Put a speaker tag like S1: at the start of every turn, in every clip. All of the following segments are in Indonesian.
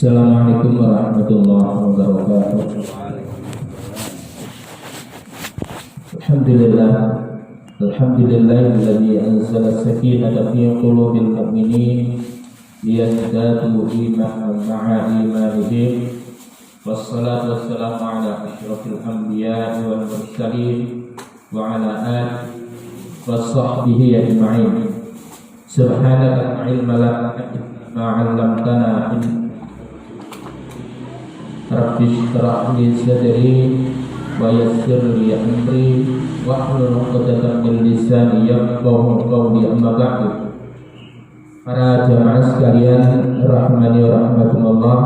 S1: Assalamualaikum warahmatullahi wabarakatuh. Alhamdulillahilladzi anzala as-sakinata fi qulubil mu'minin liyazdadu imanan ma'a imanihim. Wassalatu wassalamu ala asyrafil anbiya'i wal mursalin wa ala alihi wa sahbihi ajma'in. Subhanaka la ilma lana illa ma 'allamtana Rabbi shrah li sadri wa yassir li amri wahlul 'uqdatam min lisani yafqahu qawli, amma ba'du. Para jamaah sekalian rahmani wa rahmatullah,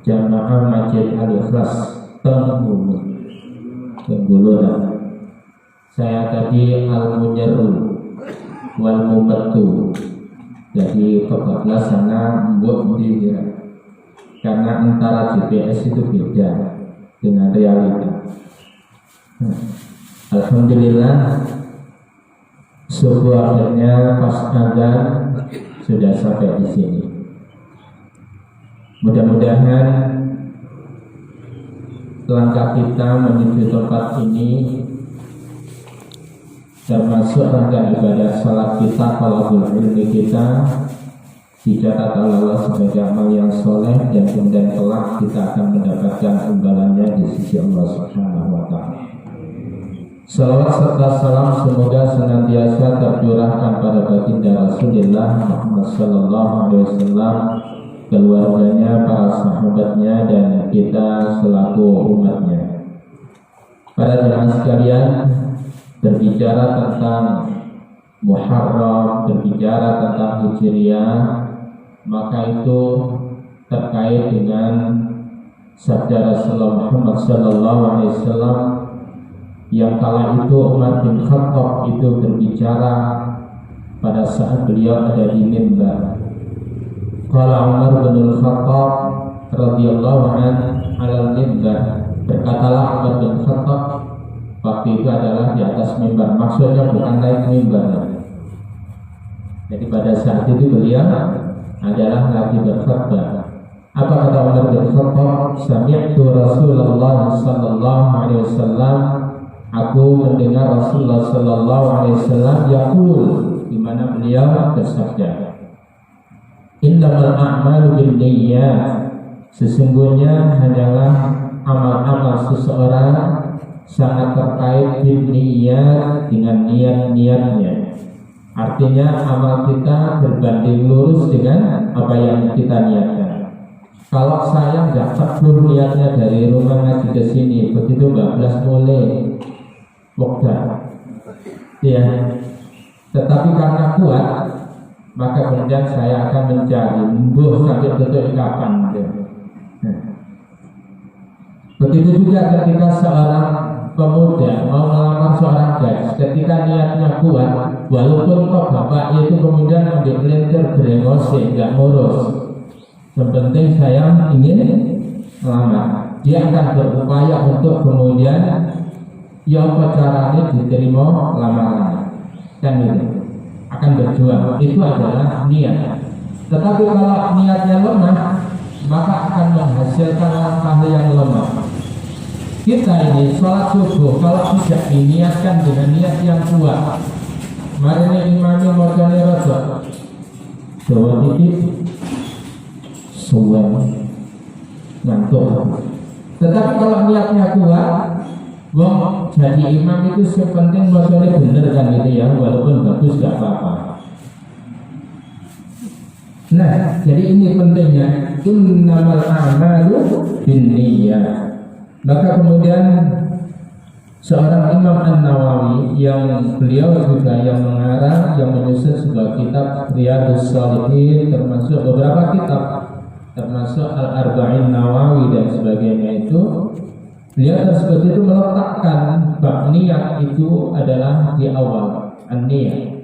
S1: jamaah Masjid Al-Ikhlas Tenggulunan. Saya tadi al-munyaru wal mubatu, jadi kebablasan mbok dikira. Karena antara GPS itu beda dengan realita. Alhamdulillah, subuh akhirnya pas azan sudah sampai di sini. Mudah-mudahan langkah kita menuju tempat ini termasuk rangkaian ibadah salat kita, talabul ilmi kita, dicatat oleh Allah sebagai amal yang soleh, dan kemudian kelak kita akan mendapatkan imbalannya di sisi Allah Subhanahu wa Ta'ala. Salawat serta salam semoga senantiasa tercurahkan pada baginda Rasulullah Muhammad sallallahu alaihi wasallam, keluarganya, para sahabatnya, dan kita selaku umatnya. Para jemaah sekalian, berbicara tentang Muharram, berbicara tentang Hijriah, maka itu terkait dengan sabda Rasulullah Muhammad sallallahu alaihi wasallam yang kala itu Umar bin Khattab itu berbicara pada saat beliau ada di mimbar. Qala Umar bin Khattab radhiyallahu anhu alal mimbar, berkatalah Umar bin Khattab waktu itu adalah di atas mimbar, maksudnya bukan naik mimbar. Jadi pada saat itu beliau adalah lagi berkhutbah. Apa kata Umar bin Khattab? Sami'tu Rasulullah sallallahu alaihi wasallam, aku mendengar Rasulullah sallallahu alaihi wasallam yaqul, di mana beliau bersabda, innamal a'malu binniyat, sesungguhnya hanyalah amal-amal seseorang sangat terkait binniyat, dengan niat-niatnya. Artinya amal kita berbanding lurus dengan apa yang kita niatkan. Kalau saya nggak tekun niatnya dari rumah ngaji ke sini, begitu 12 mulai waktu, ya. Tetapi karena kuat, maka kemudian saya akan mencari mbuh sampai tutup kapan. Begitu juga ketika seorang pemuda mau melamar seorang gadis, ketika niatnya kuat, walaupun kok bapaknya itu kemudian mendelintir beremosi, nggak ngurus, yang penting saya ingin melamar, dia akan berupaya untuk kemudian yang caranya diterima lamaran, kan itu akan berjuang. Itu adalah niat. Tetapi kalau niatnya lemah, maka akan menghasilkan langkah yang lemah. Kita ini sholat subuh kalau tidak diniatkan dengan niat yang kuat, mari ini imamnya morgane rodo Jawa titik suwen ngantuk. Tetapi kalau niatnya kuat, wong jadi imam itu sepenting morgane bener, kan gitu ya, walaupun bagus gak apa-apa. Nah, jadi ini pentingnya innamal a'malu binniyat. Maka kemudian seorang Imam An-Nawawi yang beliau juga yang mengarang, yang menyusun sebuah kitab Riyadhus Shalihin, termasuk beberapa kitab, termasuk Al-Arba'in Nawawi dan sebagainya, itu beliau tersebut itu meletakkan bab niat itu adalah di awal, an-niyat.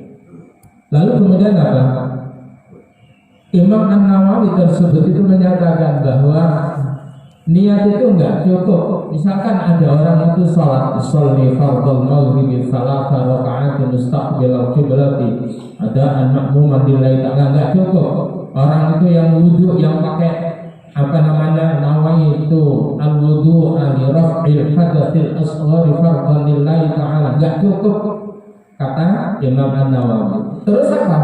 S1: Lalu kemudian apa? Imam An-Nawawi tersebut itu menyatakan bahwa niat itu enggak cukup. Misalkan ada orang itu sholat, sholli fardhul maghribi salasa raka'atin mustaqbilal qiblati, ada anak makmum di lain, enggak cukup. Orang itu yang wudhu, yang pakai nawaitu al-wudu'a li raf'il hadatsil asghari fardhan lillahi ta'ala. Enggak cukup kata Imam An-Nawawi. Terus apa?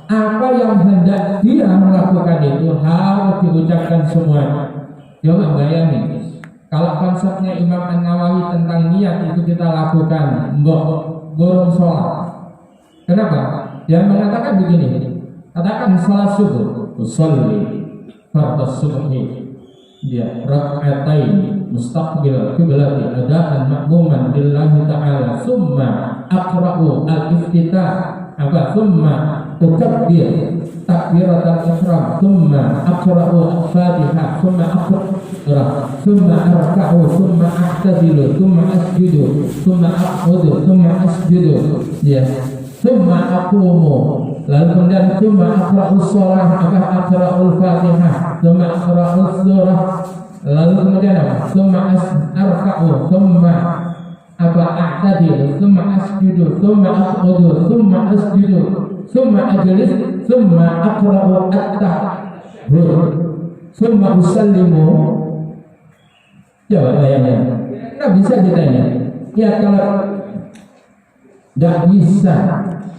S1: Apa yang hendak dia melakukan itu harus diucapkan semuanya. Coba bayangin, kalau konsepnya Imam An-Nawawi tentang niat itu kita lakukan, borong sholat. Kenapa? Dia mengatakan begini, katakan sholat subuh, usolli fardhu subhi, dia rak'atain mustaqbil qiblati adaan ma'muman lillahi ta'ala, summa aqra'u al-iftitah, summa ukabbir takbiratul ihram, thumma aqra'u al-fatihah, thumma arka'u, thumma a'tadilu, thumma asjudu, thumma aq'udu, thumma asjudu, ya, thumma aqumu, lalu kemudian thumma aqra'u shalah, aqra'u al-fatihah, thumma aqra'u surah, lalu kemudian thumma arka'u, thumma a'tadilu, thumma asjudu, thumma aqudu, thumma asjudu, thumma ajlis, thumma aqra'u at-tahur, thumma usallimu. Coba bayangin, nggak bisa ditanya. Ya kalau nggak bisa,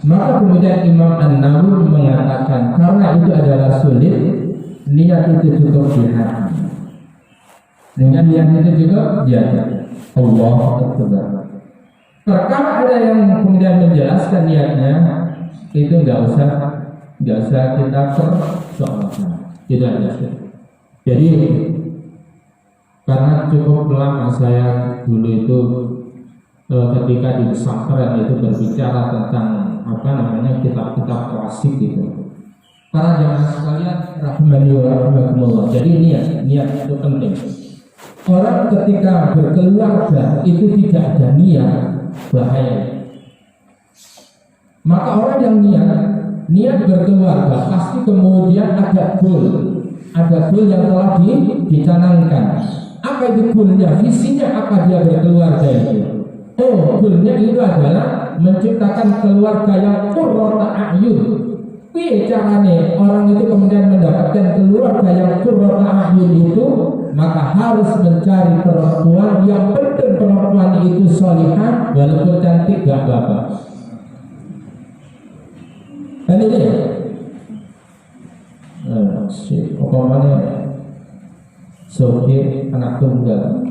S1: maka kemudian Imam An-Nawawi mengatakan karena itu adalah sulit, niat itu cukup di hati. Dengan niat itu juga biasa. Allahu Akbar. Perkara ada yang kemudian menjelaskan niatnya, itu nggak usah kita persoalkan. Itu aja. Jadi karena cukup lama saya dulu itu ketika di pesantren itu berbicara tentang kitab-kitab klasik itu. Para jamaah sekalian rahimani wa rahimakumullah. Jadi niat itu penting. Orang ketika berkeluarga itu tidak ada niat, bahaya. Maka orang yang niat berkeluarga pasti kemudian ada goal yang telah dicanangkan. Apa itu goalnya? Visinya apa dia berkeluarga itu? Oh, goalnya itu adalah menciptakan keluarga yang qurrata a'yun. Piye carane orang itu kemudian mendapatkan keluarga yang qurrata a'yun itu? Maka harus mencari perempuan yang penting perempuan itu salihah, walaupun cantik gak apa-apa. Kan ini ya? Pokoknya Sohir anak tunggal.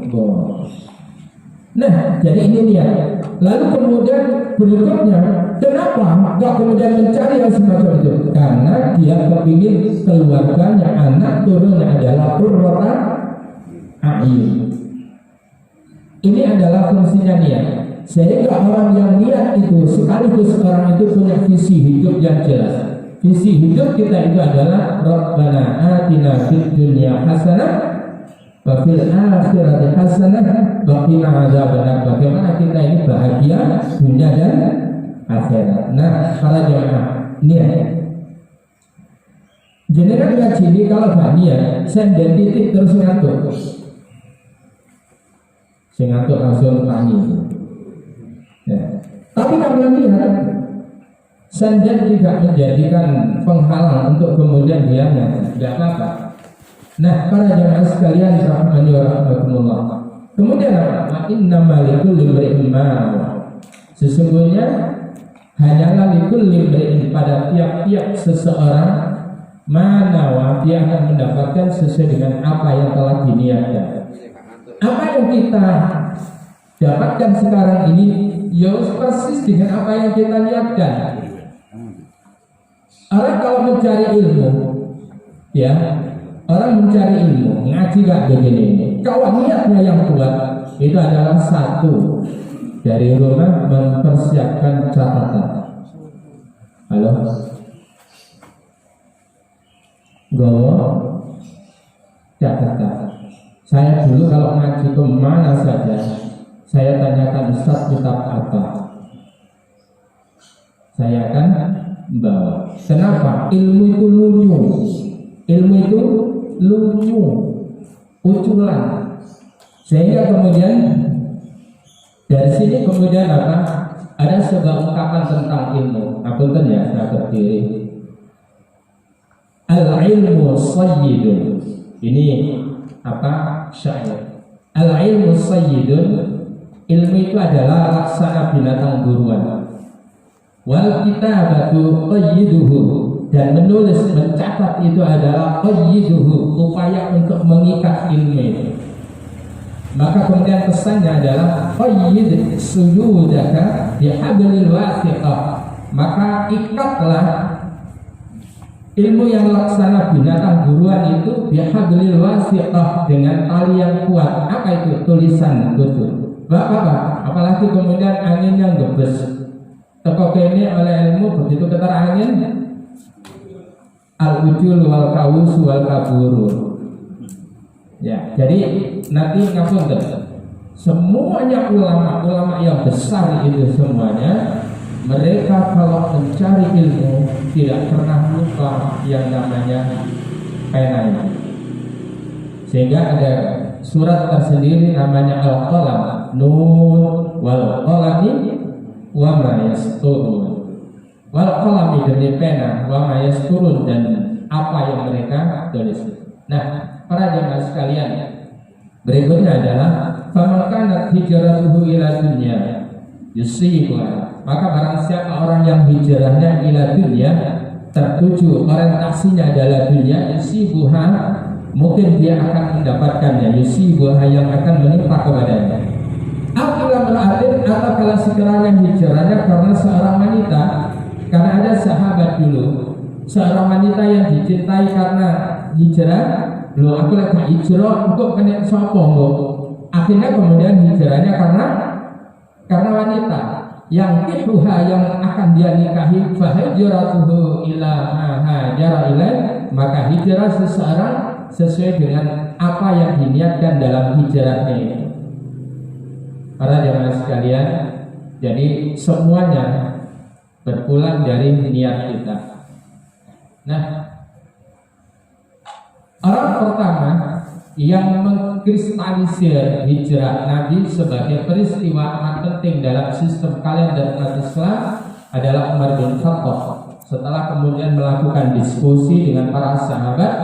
S1: Nah, jadi ini niat. Lalu kemudian berikutnya, kenapa gak kemudian mencari yang semacam itu? Karena dia kepingin keluarganya, anak turunnya adalah qurrata a'yun. Ini adalah fungsinya niat. Sehingga orang yang niat itu sekaligus orang itu punya visi hidup yang jelas. Visi hidup kita itu adalah Rabbana atina fid dunya hasanah wa fil akhirati hasanah wa qina adzabannar. Bagaimana kita ini bahagia dunia dan akhirat. Nah, para jemaah, niat. Jenengan ngaji ini kalau gak niat, senden titik terus ngantuk. Sing ngantuk langsung tangi. Ya. Tapi karena niat, senden tidak menjadikan penghalang untuk kemudian dia tidak apa-apa. Nah, para jemaah sekalian rahimani wa rahimakumullah. Kemudian apa? Innamal likulli imri'in ma nawa. Sesungguhnya hanyalah likulli imri'in, pada tiap-tiap seseorang manawa, dia akan mendapatkan sesuai dengan apa yang telah diniatkan. Apa yang kita dapatkan sekarang ini ya persis dengan apa yang kita niatkan. Orang kalau mencari ilmu, ya, orang mencari ilmu, ngaji gak begini. Kalau niatnya yang kuat, itu adalah satu, dari rumah mempersiapkan catatan. Halo? Gowo catatan. Saya dulu kalau ngaji kemana saja, saya tanyakan Ustaz kitab apa, saya akan bawa. Kenapa? Ilmu itu lunyu, ilmu itu lunyu, uculan. Sehingga kemudian dari sini kemudian apa? Ada sebuah ungkapan tentang ilmu. Apunten ya, saya berdiri. Al-ilmu sayyidun. Ini apa? Syair. Al-ilmu sayyidun, ilmu itu adalah laksana binatang buruan. Wal kitabatu qayyiduhu, dan menulis mencatat itu adalah qayyiduhu, upaya untuk mengikat ilmu itu. Maka kemudian pesannya adalah qayyid suyudaka bihablil wathiqah, maka ikatlah ilmu yang laksana binatang buruan itu bihablil wathiqah, dengan tali yang kuat. Apa itu? Tulisan betul. Bapak, apalagi kemudian angin yang gebes. Teko kene oleh ilmu begitu ketar angin, al-ujul wal kawus wal kaburu. Ya, jadi nanti ngapunten. Semuanya ulama yang besar itu semuanya, mereka kalau mencari ilmu tidak pernah lupa yang namanya pena. Sehingga ada surat tersendiri namanya Al-Qalam, Nun wal qalami wa ma yasturun. Wal qalami, demi pena, wa ma yasturun, dan apa yang mereka tulis. Nah, para jemaah sekalian, berikutnya adalah faman kanat hijratuhu ila dunya yusibuha, maka barang siapa orang yang hijrahnya ila dunya, tertuju orientasinya adalah dunia, yusibuha, mungkin dia akan mendapatkannya, yusibuha, yang akan menimpa kepadanya. Apabila meladin, atau kalau sekiranya hijrahnya karena seorang wanita, karena ada sahabat dulu, seorang wanita yang dicintai karena hijrah. Loh, aku lagi hijrah untuk kena sopong loh. Akhirnya kemudian hijrahnya karena wanita yang kihuha, yang akan dia nikahi, fahijratuhu ila ma hajara ilaih, maka hijrah seseorang sesuai dengan apa yang diniatkan dalam hijrahnya itu. Para jemaah sekalian, jadi semuanya berpulang dari niat kita. Nah, orang pertama yang mengkristalisir hijrah Nabi sebagai peristiwa amat penting dalam sistem kalender umat Islam adalah Umar bin Khattab. Setelah kemudian melakukan diskusi dengan para sahabat,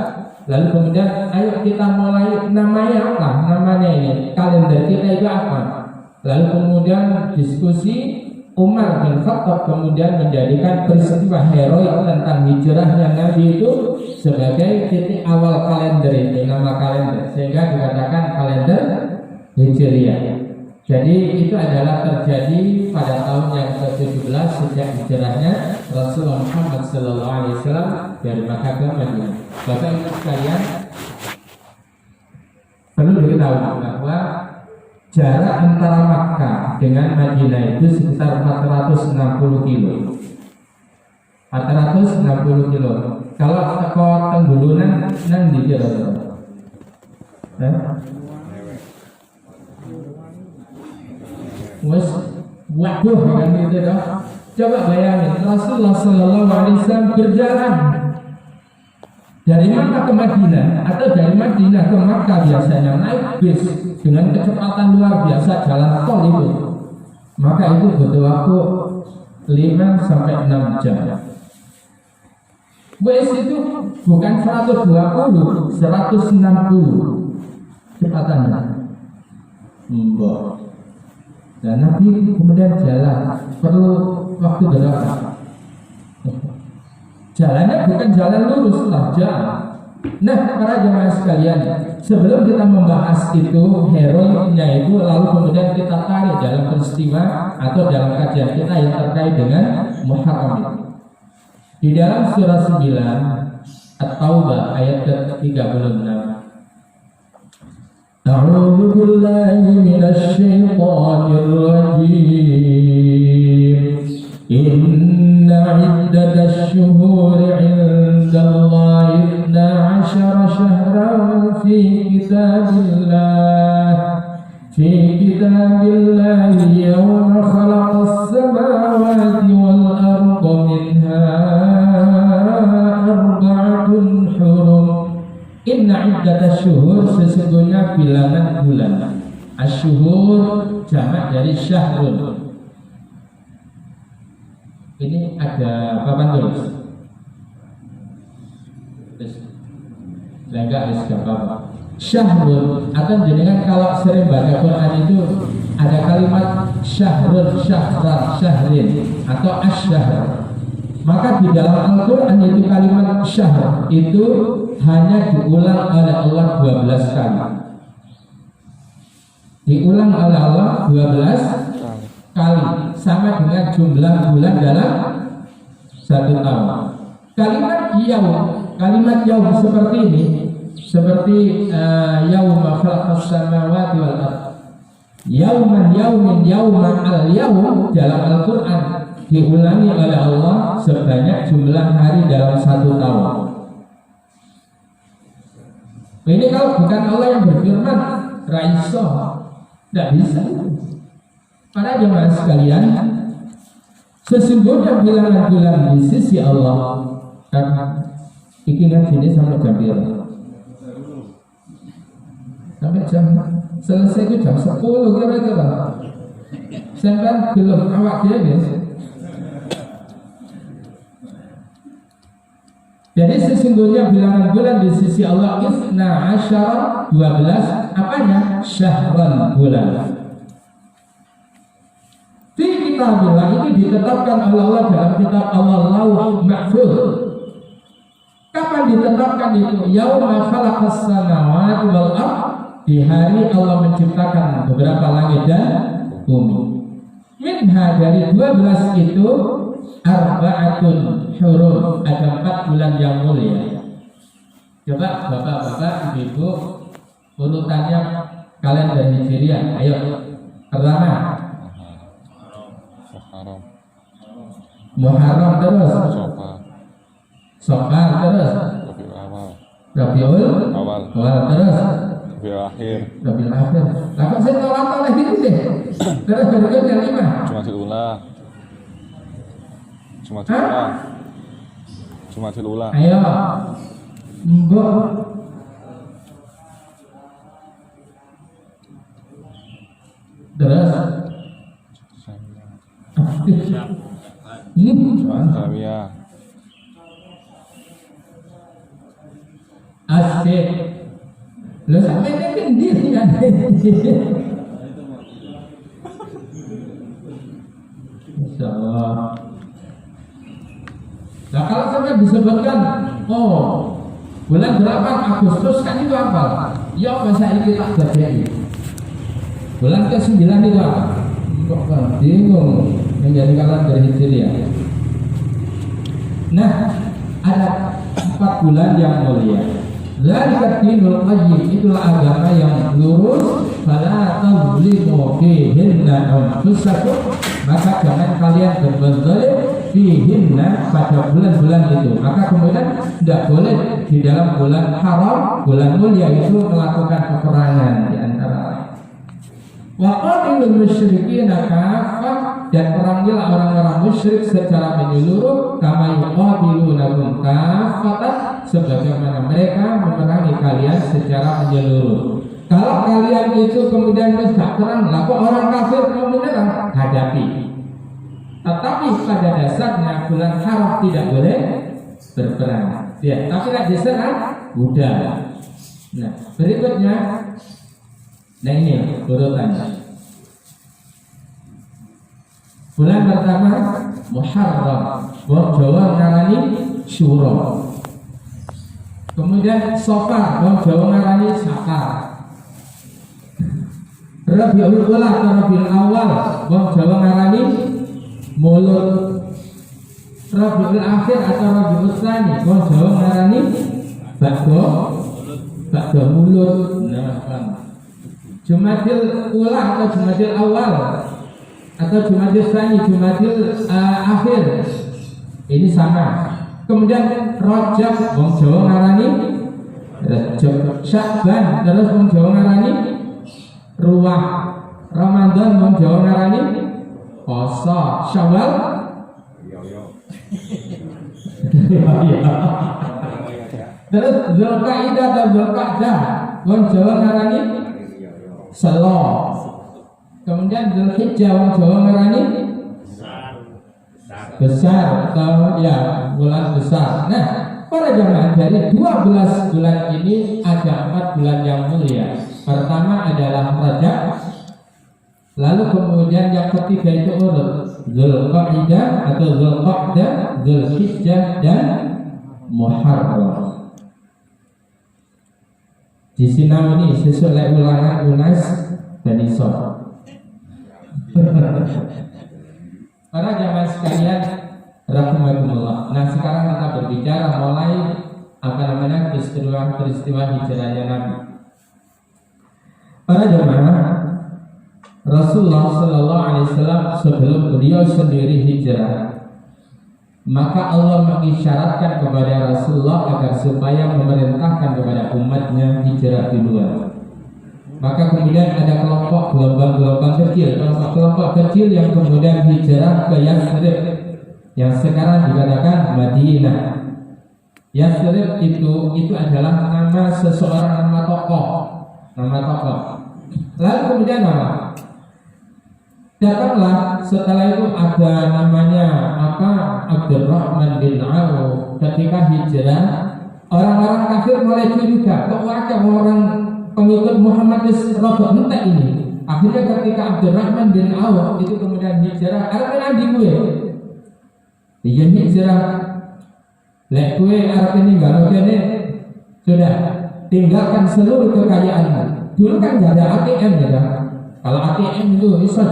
S1: lalu kemudian ayo kita mulai, namanya apa? Namanya ini kalender kita itu apa? Lalu kemudian diskusi, Umar bin Khattab kemudian menjadikan peristiwa heroik tentang hijrahnya Nabi itu sebagai titik awal kalender ini, nama kalender, sehingga dikatakan kalender Hijriah. Jadi itu adalah terjadi pada tahun yang ke-17 sejak hijrahnya Rasulullah Muhammad SAW dari Makkah ke Madinah. Bapak Ibu sekalian, perlu diketahui bahwa jarak antara Makkah dengan Madinah itu sekitar 460 kilo. 460 kilo. Kalau teko Tenggulunan nang di kira-kira. Wes waduh kan gitu dah. Coba bayangin, Rasulullah sallallahu alaihi wasallam berjalan dari Makkah ke Madinah atau dari Madinah ke Makkah biasanya naik bis dengan kecepatan luar biasa, jalan tol itu. Maka itu butuh waktu 5 sampai 6 jam. Wes itu bukan 120, 160 kecepatannya. Mbok. Dan Nabi kemudian jalan, perlu waktu berapa? Jalannya bukan jalan lurus lah, jalan. Nah, para jemaah sekalian, sebelum kita membahas itu heroiknya itu, lalu kemudian kita tarik dalam peristiwa atau dalam kajian kita yang terkait dengan Muharram. Di dalam surah 9 At-Taubah ayat ke-36, A'udzu billahi minasy syaithanir rajim. Inna 'iddatasy syuhuri 'indallahi 12 syahran fi kitabillahi yawma khalaqas samawati wal arda minha arba'atun hurum. Inna iddatasy syuhur, sesungguhnya bilangan bulan. Asyuhur jamak dari syahrun. Ini ada papan tulis. enggak harus apa-apa. Syahrun atau jenengan kalau sering baca Quran itu ada kalimat syahrun, syahran, syahrin atau asyahr. Maka di dalam Al-Quran itu kalimat syahr itu hanya diulang oleh Allah 12 kali. Diulang oleh Allah 12 kali sama dengan jumlah bulan dalam satu tahun. Kalimat yaum seperti ini, seperti yauma khalaqas samawati wal ardh. Yauman yaumin yauma al-yaum dalam Al-Quran diulangi oleh Allah sebanyak jumlah hari dalam satu tahun. Ini kalau bukan Allah yang berfirman, raiso, tidak bisa. Para jemaah sekalian, sesungguhnya bilangan bulan di sisi Allah, ikingan sini sampai jam berapa? Sampai jam selesai itu jam 10 kira-kira. Sampai belum awak dia guys. Jadi sesungguhnya bilangan bulan di sisi Allah isna asyara 12 apanya? Syahran bulan. Di kitabillah ini ditetapkan oleh Allah dalam kitab Allah Lauh Mahfuz. Kapan ditetapkan itu? Yauma khalaqas samawati wal ardh, di hari Allah menciptakan beberapa langit dan bumi. Minha dari 12 itu arba'atun hurum, ada 4 bulan yang mulia. Coba bapak-bapak, ibu, urutannya kalender Hijriah. Ayo, pertama Muharram, terus Safar, terus Rabiul Awal, terus Rabiul Akhir. Lah saya tahu apa lagi itu deh. Terus berikut yang 5 Jumadil Ula. Ayo. Mbok. Terus. Samia. Asik. Lo sampai kan dia kan. Insyaallah. Nah kalau sampai disebutkan, oh bulan 8 Agustus kan itu apa? Ya masa ini tak terjadi. Bulan ke-9 itu apa? Kok kan bingung menjadi kalender Hijriah. Nah ada 4 bulan yang mulia. Dzalika dinul qayyim, itulah agama yang lurus. Fala tazlimu fihinna anfusakum, maka jangan kalian berbuat zalim fihinna pada bulan-bulan itu. Maka kemudian tidak boleh di dalam bulan haram, bulan mulia itu melakukan peperangan di antara lain. Wa qatilul musyrikin kafah, dan perangilah orang-orang musyrik secara menyeluruh, kama yuqatilunakum kafatan, sebagaimana mereka memerangi kalian secara menyeluruh. Kalau kalian itu kemudian tidak perang, lah kok orang kafir mau menyerang, hadapi. Tetapi pada dasarnya bulan haram tidak boleh berperang. Ya, tapi tidak diserang, udah. Nah, berikutnya, nah ini urutannya. Bulan pertama Muharram, wong Jawa ngarani Syuro. Kemudian Safar, wong Jawa ngarani Safar. Rabiul Ula atau Rabiul Awal, wong Jawa ngarani Mulut. Rabiul Akhir atau Rabiul Tsani, wong Jawa ngarani Bakdo Mulut. Nah, Jumadil Ula atau Jumadil Awal atau Jumadil Tsani, Jumadil Akhir, ini sama. Kemudian Rajab, wong Jawa ngarani Rajab. Sya'ban, terus wong Jawa ngarani Ruwah. Ramadan, wong Jawa ngarani Poso. Syawal terus Dzulqa'dah atau Dzulqa'dah, wong Jawa ngarani Selo. Kemudian Dzulhijjah, wong Jawa ngarani besar atau ya bulan besar. Nah,
S2: Para jamaah, dari 12 bulan ini ada 4 bulan yang mulia. Pertama adalah Rajab, lalu kemudian yang ketiga itu urut Dzulqa'dah atau Dzulqa'dah, Dzulhijjah dan Muharram. Di sini ini sesuai ulangan Unas dan Isor. Para jamaah sekalian rahimakumullah. Nah, sekarang kita berbicara mulai peristiwa hijrahnya Nabi. Para jemaah, Rasulullah Sallallahu Alaihi Wasallam sebelum beliau sendiri hijrah, maka Allah mengisyaratkan kepada Rasulullah agar supaya memerintahkan kepada umatnya hijrah duluan. Maka kemudian ada gelombang-gelombang kecil, kelompok kecil yang kemudian hijrah ke Yathrib, yang sekarang dikatakan Madinah. Yathrib itu adalah nama seseorang, nama tokoh. Lalu kemudian apa? Datanglah setelah itu ada namanya Abdurrahman bin Auf. Ketika hijrah, orang-orang kafir mulai curiga, kok wajah orang pengikut Muhammad Rasul entek ini. Akhirnya ketika Abdurrahman bin Auf itu kemudian hijrah, arep di gue. Dia hijrah. Lek gue arep ninggal kene, sudah tinggalkan seluruh kekayaanmu. Dulu kan nggak ada ATM ya. Kalau ATM itu bisa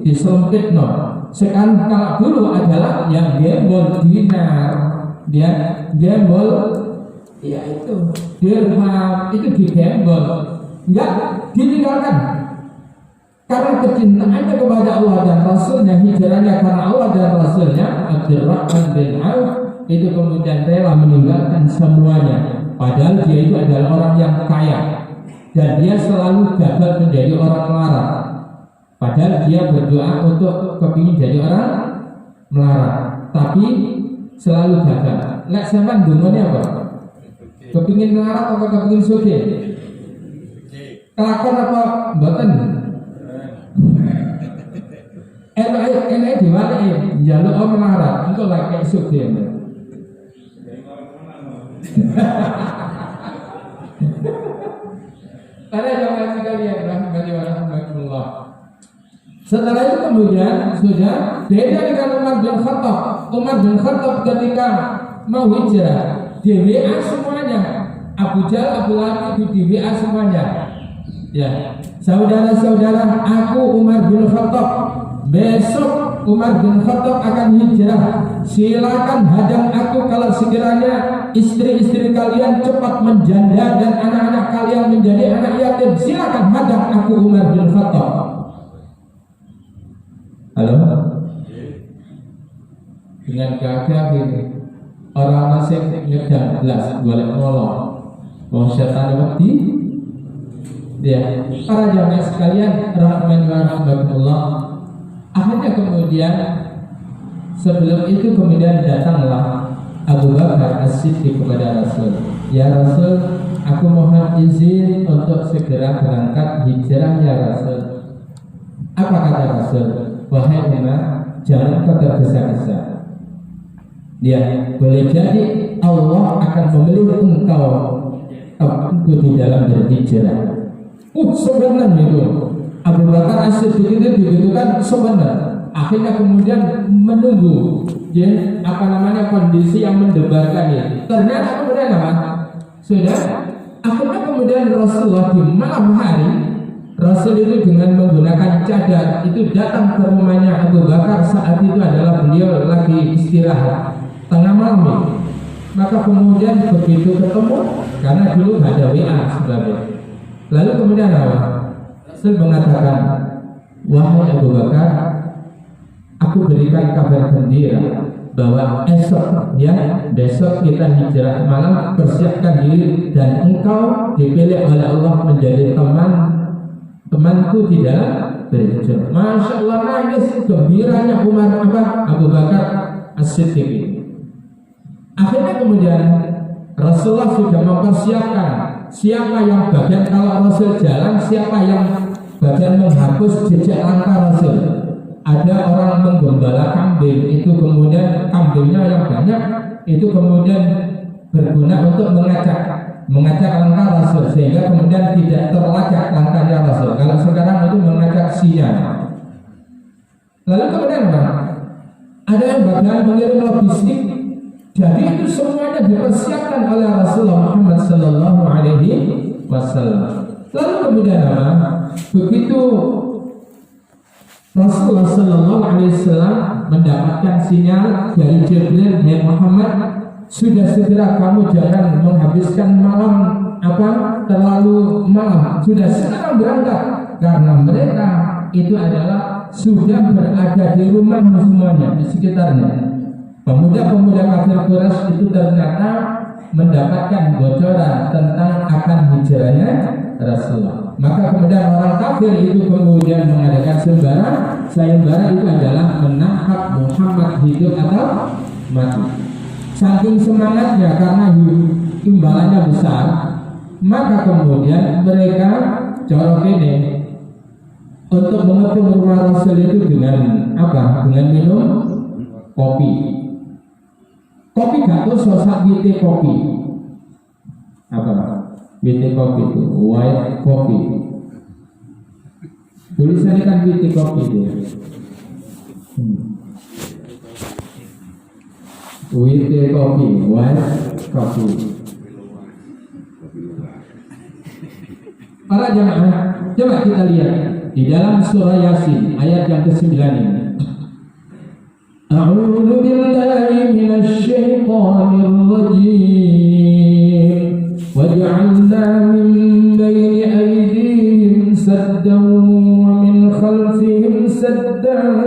S2: disempit no. Sekarang kalau dulu adalah yang gembol dinar, dia gembol, ya itu dirham itu digembol, nggak ditinggalkan. Karena kecintaannya kepada Allah dan Rasulnya, hijrahnya karena Allah dan Rasulnya, Abdurrahman bin Auf itu kemudian rela meninggalkan semuanya. Padahal dia itu adalah orang yang kaya. Dan dia selalu gagal menjadi orang melarat. Padahal dia berdoa untuk kepingin jadi orang melarat, tapi selalu gagal. Lek sampean dungonya apa? Kepingin melarat atau kepingin sugih? Kelakon apa mboten? Enak diwateki njaluk melarat, engko lek sugih. Para jamaah sekalian rahimani wa rahmatullah. Setelah itu kemudian sudah beda dengan Umar bin Khattab. Umar bin Khattab ketika mau hijrah, di WA semuanya. Abu Jahal, Abu Lahab itu di WA semuanya. Ya, saudara-saudara, aku Umar bin Khattab. Besok Umar bin Khattab akan hijrah. Silakan hadang aku kalau sekiranya istri-istri kalian cepat menjanda dan anak-anak kalian menjadi anak yatim. Silakan hadang aku Umar bin Khattab. Halo? Dengan gagah ini orang masih nyedang gelas boleh nolong. Wong setan wedi. Ya, para jamaah sekalian rahmani wa rahmatullah. Akhirnya kemudian sebelum itu kemudian datanglah Abu Bakar As-Siddiq kepada Rasul. Ya Rasul, aku mohon izin untuk segera berangkat hijrah ya Rasul. Apa kata Rasul? Wahai Umar, jangan kau tergesa-gesa. Ya, boleh jadi Allah akan memilih engkau di dalam berhijrah. Sebenarnya itu Abu Bakar As-Siddiq itu dibutuhkan sebenarnya. Akhirnya kemudian menunggu, ya, kondisi yang mendebarkan ini. Ternyata kemudian apa? Sudah. Akhirnya kemudian Rasulullah di malam hari, Rasul itu dengan menggunakan cadar itu datang ke rumahnya Abu Bakar. Saat itu adalah beliau lagi istirahat tengah malam. Maka kemudian begitu ketemu, karena dulu nggak ada WA sebabnya. Lalu kemudian apa? Rasul mengatakan, wahai Abu Bakar, aku berikan kabar gembira bahwa besok kita hijrah malam, persiapkan diri dan engkau dipilih oleh Allah menjadi temanku di dalam berhijrah. Masya Allah, nangis gembiranya Abu Bakar As-Siddiq. Akhirnya kemudian Rasulullah sudah mempersiapkan siapa yang bagian kalau Rasul jalan, siapa yang bagian menghapus jejak langkah Rasul. Ada orang menggembala kambing, itu kemudian kambingnya yang banyak, itu kemudian berguna untuk mengajak langkah Rasul, sehingga kemudian tidak terlacak langkahnya Rasul. Kalau sekarang itu mengajak sinyal. Lalu kemudian apa? Ada yang bagian mengirim logistik. Jadi itu semuanya dipersiapkan oleh Rasulullah Muhammad Sallallahu Alaihi Wasallam. Lalu kemudian apa? Begitu Rasulullah Sallallahu Alaihi Wasallam mendapatkan sinyal dari Jibril, "Ya Muhammad, sudah segera kamu jangan menghabiskan malam terlalu malam. Sudah segera berangkat, karena mereka itu adalah sudah berada di rumah semuanya di sekitarnya." Pemuda-pemuda kafir Quraisy itu ternyata mendapatkan bocoran tentang akan hijrahnya Rasulullah. Maka kemudian orang kafir itu kemudian mengadakan sayembara itu adalah menangkap Muhammad hidup atau mati. Saking semangatnya karena imbalannya besar, maka kemudian mereka corok ini untuk mengepung rumah Rasul itu dengan apa? Dengan minum kopi. Kopi gato sosak wite kopi. Apa? Wite kopi itu white coffee. Tulisannya kan wite kopi itu. Wite kopi, white coffee. Para jamaah, coba kita lihat di dalam surah Yasin ayat yang ke-9 ini. A'udzu billahi minasy syaithanir rajim. Waj'alna min baini aydihim saddan wa min khalfihim saddan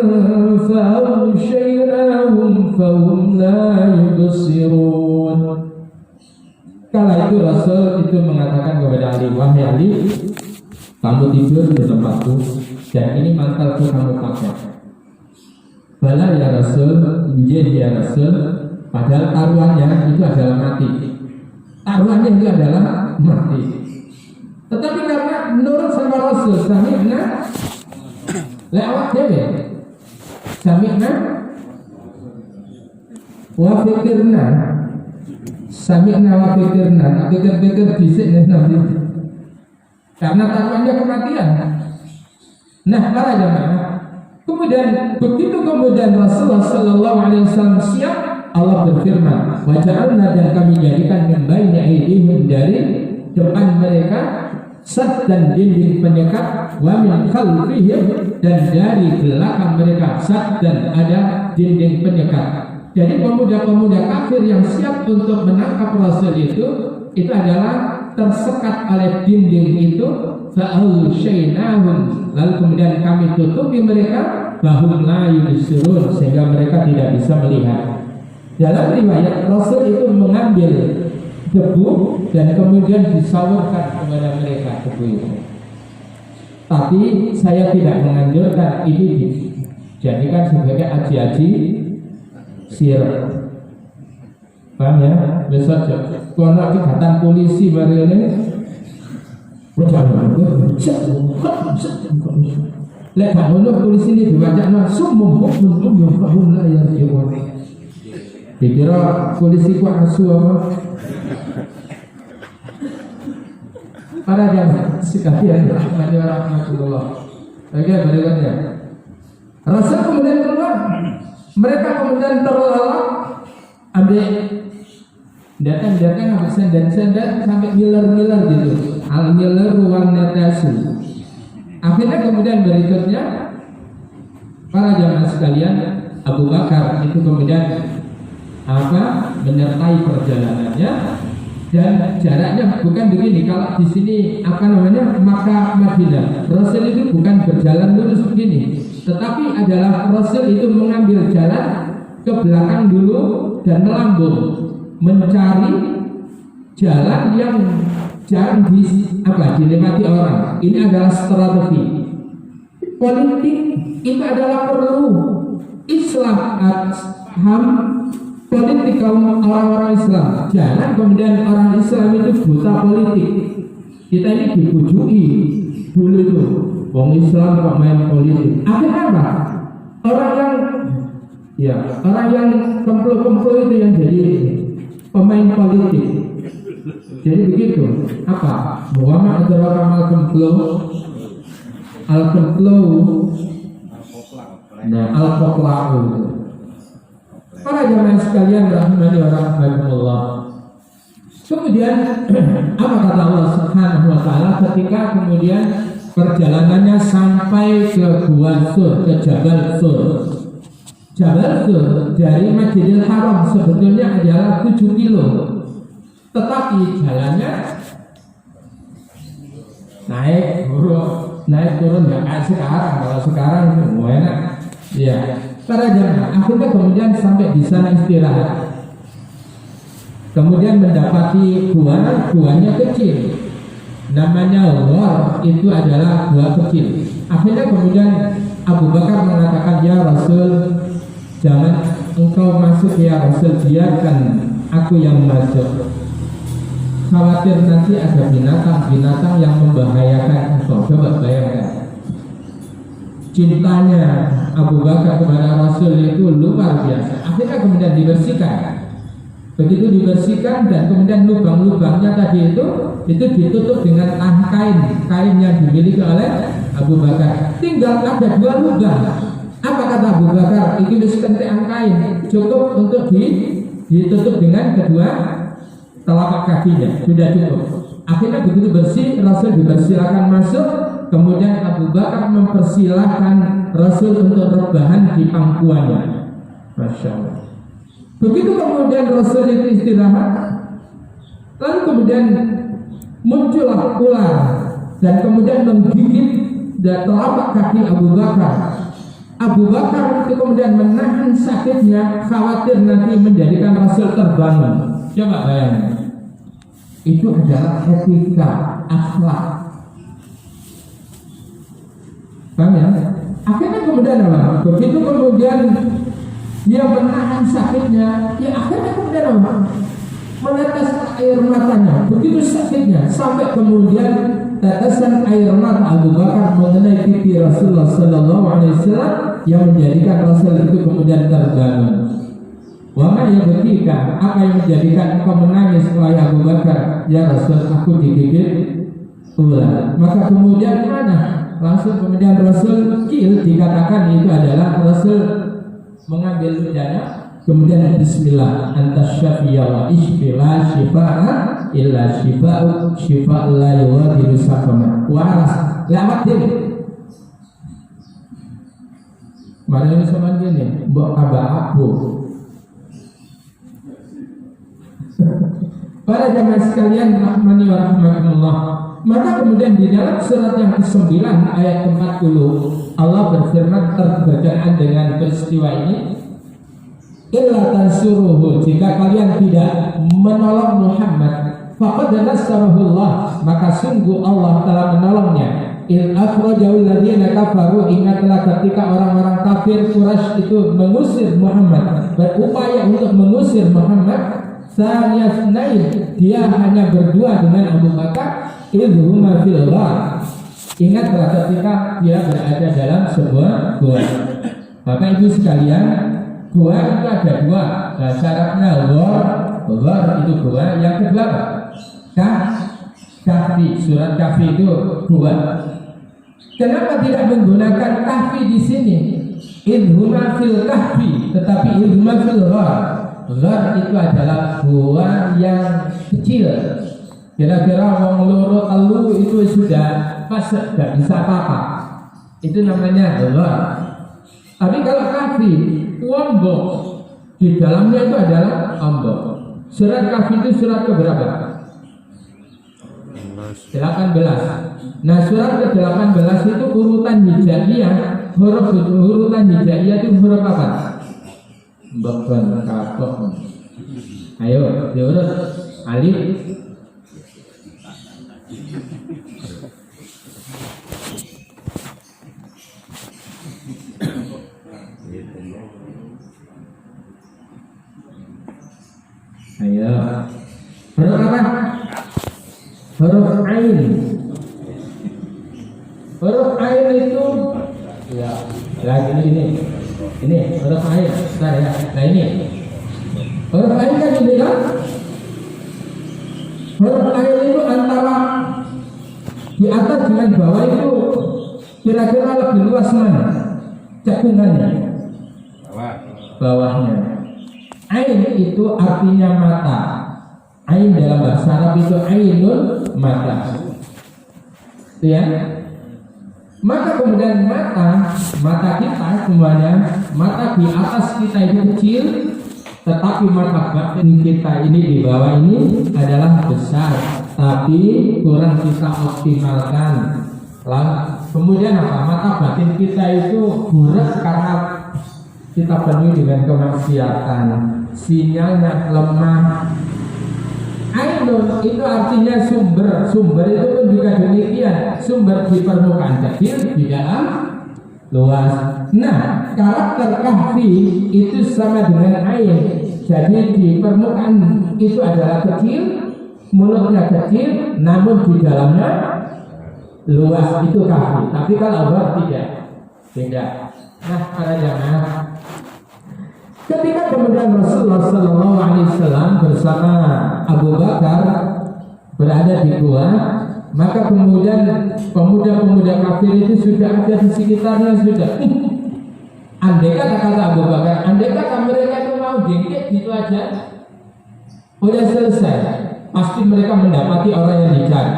S2: fa'aghshaynahum fahum la yubsirun. Kala itu Rasul itu mengatakan kepada Ali, "Wahai Ali, kamu tidur di tempatku dan ini mantelku kamu pakai." Bala ya Rasul, menjadi ya Rasul, padahal taruhannya itu adalah mati. Taruhannya itu adalah mati. Tetapi karena menurut sama Rasul, sami'na lewat dewe, sami'na wa fikirna, sami'na wa fikirna, pikir-pikir bisik nanti. Karena taruhannya kematian. Nah, para jamaah, kemudian begitu kemudian Rasulullah Sallallahu Alaihi Wasallam siap, Allah berfirman, "Waja'alna," dan kami jadikan min baini aydihim, dari depan mereka, saddan, dinding penyekat, wa min khalfihim, dan dari belakang mereka saddan, ada dinding penyekat. Jadi pemuda-pemuda kafir yang siap untuk menangkap Rasul itu adalah tersekat oleh dinding itu. Fa'aghshaynahum, lalu kemudian kami tutupi mereka, bahum la yubsirun, sehingga mereka tidak bisa melihat. Dalam riwayat Rasul itu mengambil debu dan kemudian disaurkan kepada mereka debu itu. Tapi saya tidak menganjurkan ini dijadikan sebagai aji-aji sihir. Paham ya? Besok kalau ikatan polisi baru ini lek ngono polisi ini diwajibkan sumum hukum yang kahun lah ya jawab. Dikira polisi ku asu apa? Para jamaah sekalian rahmatullah. Oke, berikutnya. Rasul kemudian keluar. Mereka kemudian terlelap ambil datang habis sendan sampai miler gitu. Al-miler warna tasu. Akhirnya kemudian berikutnya para jamaah sekalian, Abu Bakar itu kemudian menyertai perjalanannya, dan jaraknya bukan begini. Kalau di sini Makkah Madinah, Rasul itu bukan berjalan lurus begini, tetapi adalah Rasul itu mengambil jalan ke belakang dulu dan melambung mencari jalan yang jarang dilewati orang. Ini adalah strategi politik. Itu adalah perlu Islam politik kaum orang-orang Islam. Jangan kemudian orang Islam itu buta politik. Kita ini dibujuki dulu itu, wong Islam kok main politik. Akhirnya apa? Orang yang kemplo-kemplo itu yang jadi pemain politik. Jadi begitu. Apa? Muhammad adalah al-kemplau. Nah, al-kemplau. Para jamaah sekalian rahimani wa rahimakumullah. Kemudian apa kata Allah Subhanahu wa taala ketika kemudian perjalanannya sampai ke Gua Sur, ke Jabal Sur. Jabal Sur dari Masjidil Haram sebetulnya adalah 7 kilo. Tetapi jalannya naik turun nggak kayak sekarang. Kalau sekarang semua enak. Ya, para jamaah akhirnya kemudian sampai di sana istirahat. Kemudian mendapati guanya kecil. Namanya Ghar, itu adalah gua kecil. Akhirnya kemudian Abu Bakar mengatakan, ya Rasul, jangan engkau masuk ya Rasul, biarkan aku yang masuk. Khawatir nanti ada binatang yang membahayakan engkau. Coba bayangkan. Cintanya Abu Bakar kepada Rasul itu luar biasa. Akhirnya kemudian dibersihkan. Begitu dibersihkan dan kemudian lubang-lubangnya tadi itu ditutup dengan kain yang dimiliki oleh Abu Bakar. Tinggal ada 2 lubang. Apa kata Abu Bakar? Ini sekentean kain cukup untuk ditutup dengan kedua telapak kakinya, sudah cukup. Akhirnya begitu bersih, Rasul dipersilakan masuk. Kemudian Abu Bakar mempersilahkan Rasul untuk rebahan di pangkuannya. Masya Allah. Begitu kemudian Rasul itu istirahat, lalu kemudian muncullah ular dan kemudian menggigit telapak kaki Abu Bakar. Abu Bakar itu kemudian menahan sakitnya, khawatir nanti menjadikan Rasul terbangun. Coba bayangkan, itu adalah etika, akhlak. Paham ya? Akhirnya kemudian apa? Begitu kemudian dia menahan sakitnya, ya akhirnya kemudian apa? Menetes air matanya, begitu sakitnya sampai kemudian tetesan air mata Abu Bakar mengenai pipi Rasulullah Sallallahu Alaihi Wasallam yang menjadikan Rasul itu kemudian terbangun. Wama yang ketika apa yang menjadikan engkau menangis wahai Abu Bakar? Ya Rasul, aku digigit ular. Maka kemudian mana? Langsung kemudian Rasul dikatakan itu adalah Rasul mengambil ludahnya, kemudian Bismillah, antas syafiya wa ishfila shifa'a illa shifa'u shifa' la yughadiru saqama. Waras lewat dia. Mana ini sama gini, mbok kabar aku. Para jamaah sekalian rahmani wa rahmatullah. Maka kemudian di dalam surat yang ke-9 ayat 40 Allah berfirman berkenaan dengan peristiwa ini, illa tansuruhu, jika kalian tidak menolong Muhammad, faqad nasarahullah, maka sungguh Allah telah menolongnya. Il akhrajahu alladziina kafaru, ingatlah ketika orang-orang kafir Quraisy itu mengusir Muhammad, berupaya untuk mengusir Muhammad. Saniyasnain, dia hanya berdua dengan Abu Bakar. Idhuma fil ghar, ingatlah ketika dia berada dalam sebuah gua. Bapak Ibu sekalian, gua itu ada 2. Bahasa Arabnya ghar itu gua. Yang kedua apa? Kahfi. Surat Kahfi itu gua. Kenapa tidak menggunakan kahfi di sini? Idhuma fil kahfi, tetapi idhuma fil ghar. Ghar itu adalah gua yang kecil. Kira-kira wong loro telu itu sudah pas, gak bisa apa-apa. Itu namanya ghar. Tapi kalau kahfi, ombok, di dalamnya itu adalah ombok. Surat Kahfi itu surat keberapa? 18. Nah, surat ke-18 itu urutan hijaiyah. Urutan hijaiyah itu huruf apa? Bahkan kapok. Ayo diurut. Alif. Ayo. Huruf apa? Huruf ain. Huruf ain itu ya lagi ini huruf ain. Nah ya. Nah ini huruf ain kan ini kan Huruf ain itu antara di atas dengan bawah itu kira-kira lebih luas mana cekungannya? Bawahnya. Ain itu artinya mata. Ain dalam bahasa Arab itu ainun, mata. Itu ya. Maka kemudian mata kita semuanya, mata di atas kita itu kecil, tetapi mata batin kita ini di bawah ini adalah besar, tapi kurang kita optimalkan. Lalu kemudian apa? Mata batin kita itu burak karena kita penuhi dengan kemaksiatan, sinyalnya lemah. Ainun itu artinya sumber itu pun juga demikian, sumber di permukaan kecil, di dalam luas. Nah, karakter kahfi itu sama dengan ain. Jadi di permukaan itu adalah kecil, mulutnya kecil, namun di dalamnya luas, itu kahfi. Tapi kalau Allah tidak. Nah, para jamaah, ketika kemudian Rasulullah SAW bersama Abu Bakar berada di gua, maka kemudian pemuda-pemuda kafir itu sudah ada di sekitarnya sudah. Andai kata Abu Bakar, andai kata mereka itu mau dikit gitu aja, udah selesai, pasti mereka mendapati orang yang dicari.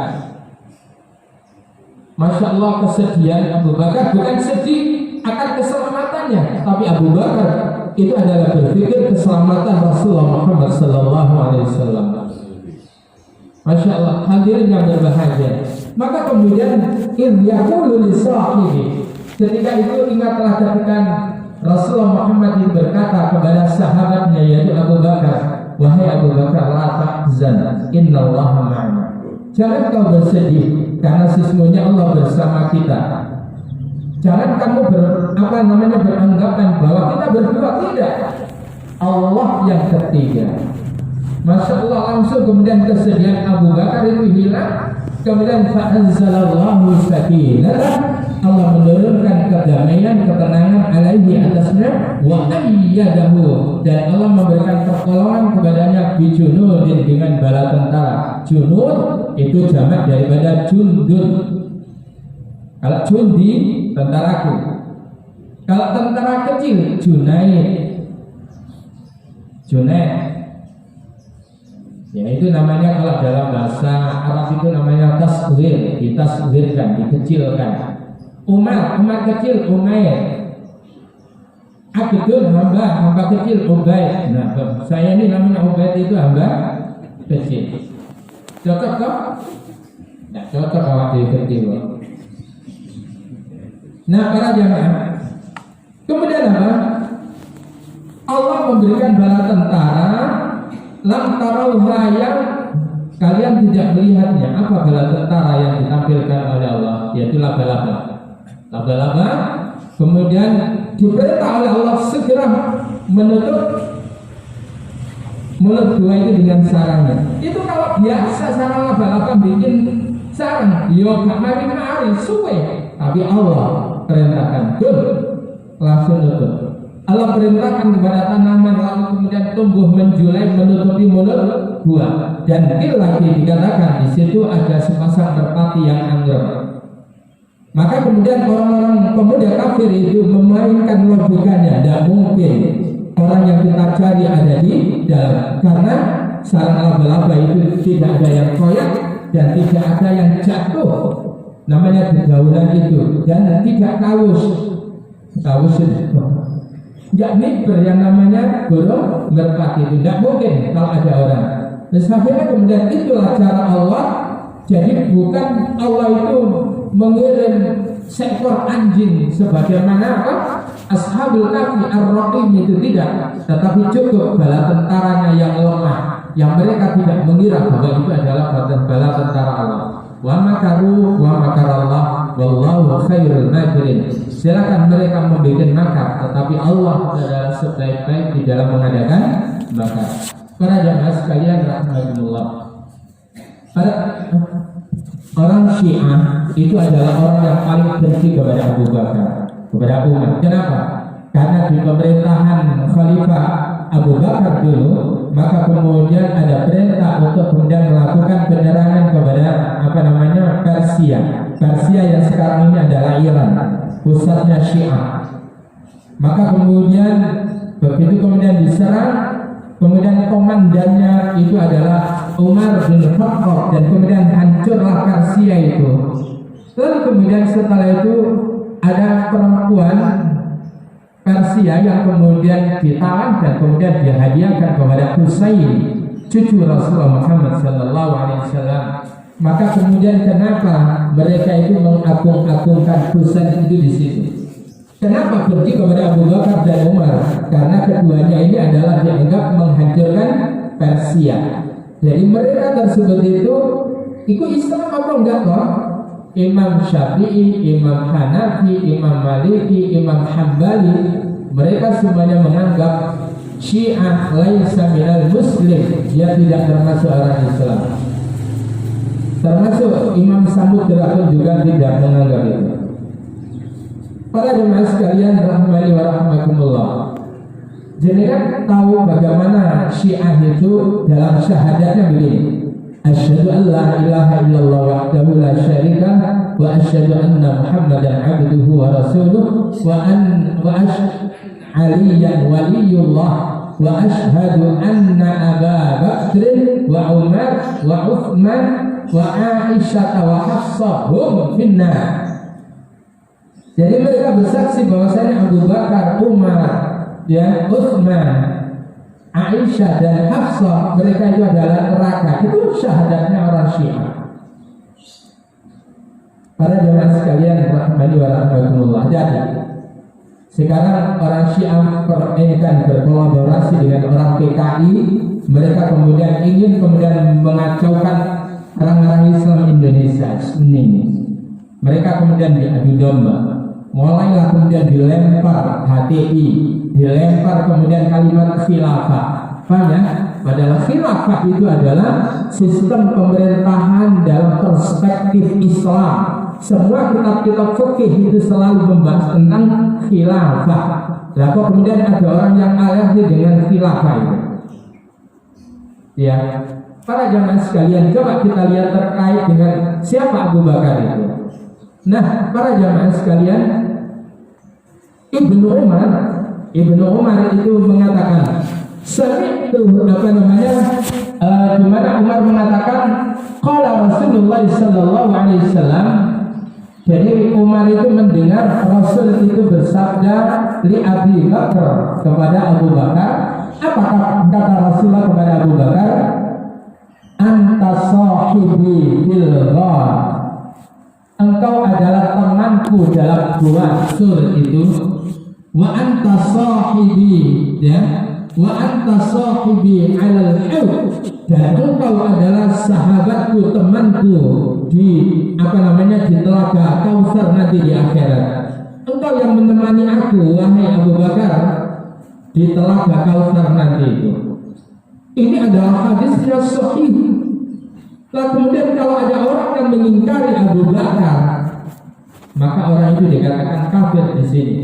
S2: Masya Allah, kesedihan Abu Bakar bukan sedih akan keselamatannya, tapi Abu Bakar itu adalah berpikir keselamatan Rasulullah Muhammad SAW. Masya Allah, hadirin yang berbahagia. Maka kemudian yaqulu li sahibi, ketika itu ingatlah ketika Rasulullah Muhammad itu berkata kepada sahabatnya yaitu Abu Bakar, wahai Abu Bakar, la tahzan, innallaha ma'ana. Jangan kau bersedih karena sesungguhnya Allah bersama kita. Jangan kamu beranggapan bahwa kita berdua, tidak. Allah yang ketiga. Masya Allah, langsung kemudian kesedihan Abu Bakar itu hilang. Kemudian fa'anzalallahu sakinah, Allah menurunkan kedamaian, ketenangan alaihi atasnya, wa ayyadahu, dan Allah memberikan pertolongan kepadanya bijunudin, dengan bala tentara. Junud itu jamak daripada jundun. Kalau jundi, tentaraku. Kalau tentara kecil, Junaid. Ya, itu namanya kalau dalam bahasa Arab itu namanya tasghir, ditasghirkan, dikecilkan. Umar kecil, Umair. Abdul, hamba kecil, Ubaid. Nah, saya ini namanya Ubaid, itu hamba kecil. Cocok kok? Tidak cocok kalau dia kecil. Nah, para jamaah, kemudian apa? Allah memberikan bala tentara, lam tarauha, yang kalian tidak melihatnya. Apa bala tentara yang ditampilkan oleh Allah? Yaitu laba-laba. Kemudian diperintah oleh Allah segera menutup mulut dua itu dengan sarangnya. Itu kalau biasa sarang laba-laba bikin sarang, yo gak mari suwe. Tapi Allah perintahkan, langsung tutup. Allah perintahkan kepada tanaman, lalu kemudian tumbuh menjulai menutupi mulut buah. Dan lagi dikatakan di situ ada sepasang merpati yang anggur. Maka kemudian orang-orang pemuda kafir itu memainkan logikanya. Tidak mungkin orang yang kita cari ada di dalam, karena sarang laba-laba itu tidak ada yang koyak dan tidak ada yang jatuh. Namanya dedaunan itu, dan tidak kawus itu. Tidak miber yang namanya burung merpati itu. Tidak mungkin kalau ada orang. Akhirnya kemudian itulah cara Allah. Jadi bukan Allah itu mengirim seekor anjing sebagaimana apa? Ashabul Kahfi ar-Raqim itu tidak, tetapi cukup bala tentaranya yang lemah, yang mereka tidak mengira bahwa itu adalah bala tentara Allah. Wa makaru wa makarallah wallahu khairul makirin. Silakan mereka membuat makar, tetapi Allah adalah sebaik-baik di dalam mengadakan makar. Para jamaah sekalian rahmatullah, para orang Syiah itu adalah orang yang paling benci kepada Abu Bakar, kepada Umar. Kenapa? Karena di pemerintahan Khalifah Abu Bakar dulu, maka kemudian ada perintah untuk kemudian melakukan penyerangan kepada Persia. Persia yang sekarang ini adalah Iran, pusatnya Syiah. Maka kemudian begitu kemudian diserang, kemudian komandannya itu adalah Umar bin Khattab, dan kemudian hancurlah Persia itu. Lalu kemudian setelah itu ada perempuan Persia yang kemudian ditawan dan kemudian dihadiahkan kepada Husain, cucu Rasulullah Muhammad sallallahu alaihi wasallam. Maka kemudian kenapa mereka itu mengagung-agungkan Husain itu di situ? Kenapa benci kepada Abu Bakar dan Umar? Karena keduanya ini adalah dianggap menghancurkan Persia. Jadi mereka tersebut itu Islam apa enggak kok? Imam Syafi'i, Imam Hanafi, Imam Maliki, Imam Hambali, mereka semuanya menganggap Syiah laisa minal muslim, dia tidak termasuk orang Islam. Termasuk Imam Samudra pun juga tidak menganggap itu. Para jemaah sekalian rahmani wa rahmakumullah, jenengan tahu bagaimana Syiah itu dalam syahadatnya begini: asyhadu an la ilaha illallah wahdahu la syarika wa asyhadu anna Muhammadan abduhu wa rasuluh wa aliyan waliyullah wa asyhadu anna Aba Bakr wa Umar wa Uthman wa Aisyah wa Hafsah hum finnar. Jadi mereka bersaksi bahwasanya Abu Bakar, Umar, Uthman, Aisyah dan Hafsah mereka itu adalah neraka. Itu syahadatnya orang Syiah. Para jemaah sekalian rahmani wa rahmatullah. Jadi sekarang orang Syiah berkolaborasi dengan orang PKI. Mereka kemudian ingin mengacaukan orang-orang Islam Indonesia ini. Mereka kemudian diadu domba. Mulailah kemudian dilempar HTI, dilempar kemudian kalimat khilafah. Paham ya? Padahal khilafah itu adalah sistem pemerintahan dalam perspektif Islam. Semua kitab-kitab fikih itu selalu membahas tentang khilafah. Lalu kemudian ada orang yang alergi dengan khilafah itu. Ya, para jamaah sekalian, coba kita lihat terkait dengan siapa Abu Bakar itu. Nah, para jamaah sekalian, Ibnu Umar itu mengatakan, di mana Umar mengatakan, qala Rasulullah sallallahu alaihi wasallam. Jadi Umar itu mendengar Rasul itu bersabda li Abi Bakar, kepada Abu Bakar. Apa kata Rasulullah kepada Abu Bakar? Anta sahibi bil ghar. Engkau adalah temanku dalam gua sur itu. Wa anta sahibi, ya. Wa anta sahibi 'alal haud. Dan engkau adalah sahabatku, temanku di di telaga Kautsar nanti di akhirat. Engkau yang menemani aku, wahai Abu Bakar, di telaga Kautsar nanti itu. Ini adalah hadis yang sahih. Lalu kemudian kalau ada orang yang mengingkari Abu Bakar, maka orang itu dikatakan kafir di sini.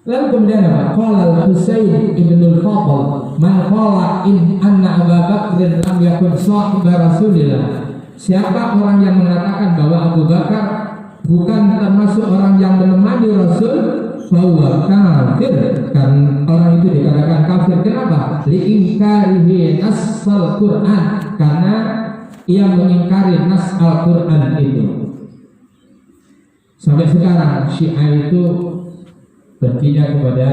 S2: Lalu kemudian apa? Qala Husain ibn al-Fadl, man qala in anna Abu Bakr lam yakun sahib Rasulillah. Siapa orang yang mengatakan bahwa Abu Bakar bukan termasuk orang yang menemani Rasul, bahwa kafir, kan orang itu dikatakan kafir. Kenapa? Li'ingkarihi nas-al Quran, karena ia mengingkari nas Al-Quran itu. Sampai sekarang Syiah itu bencinya kepada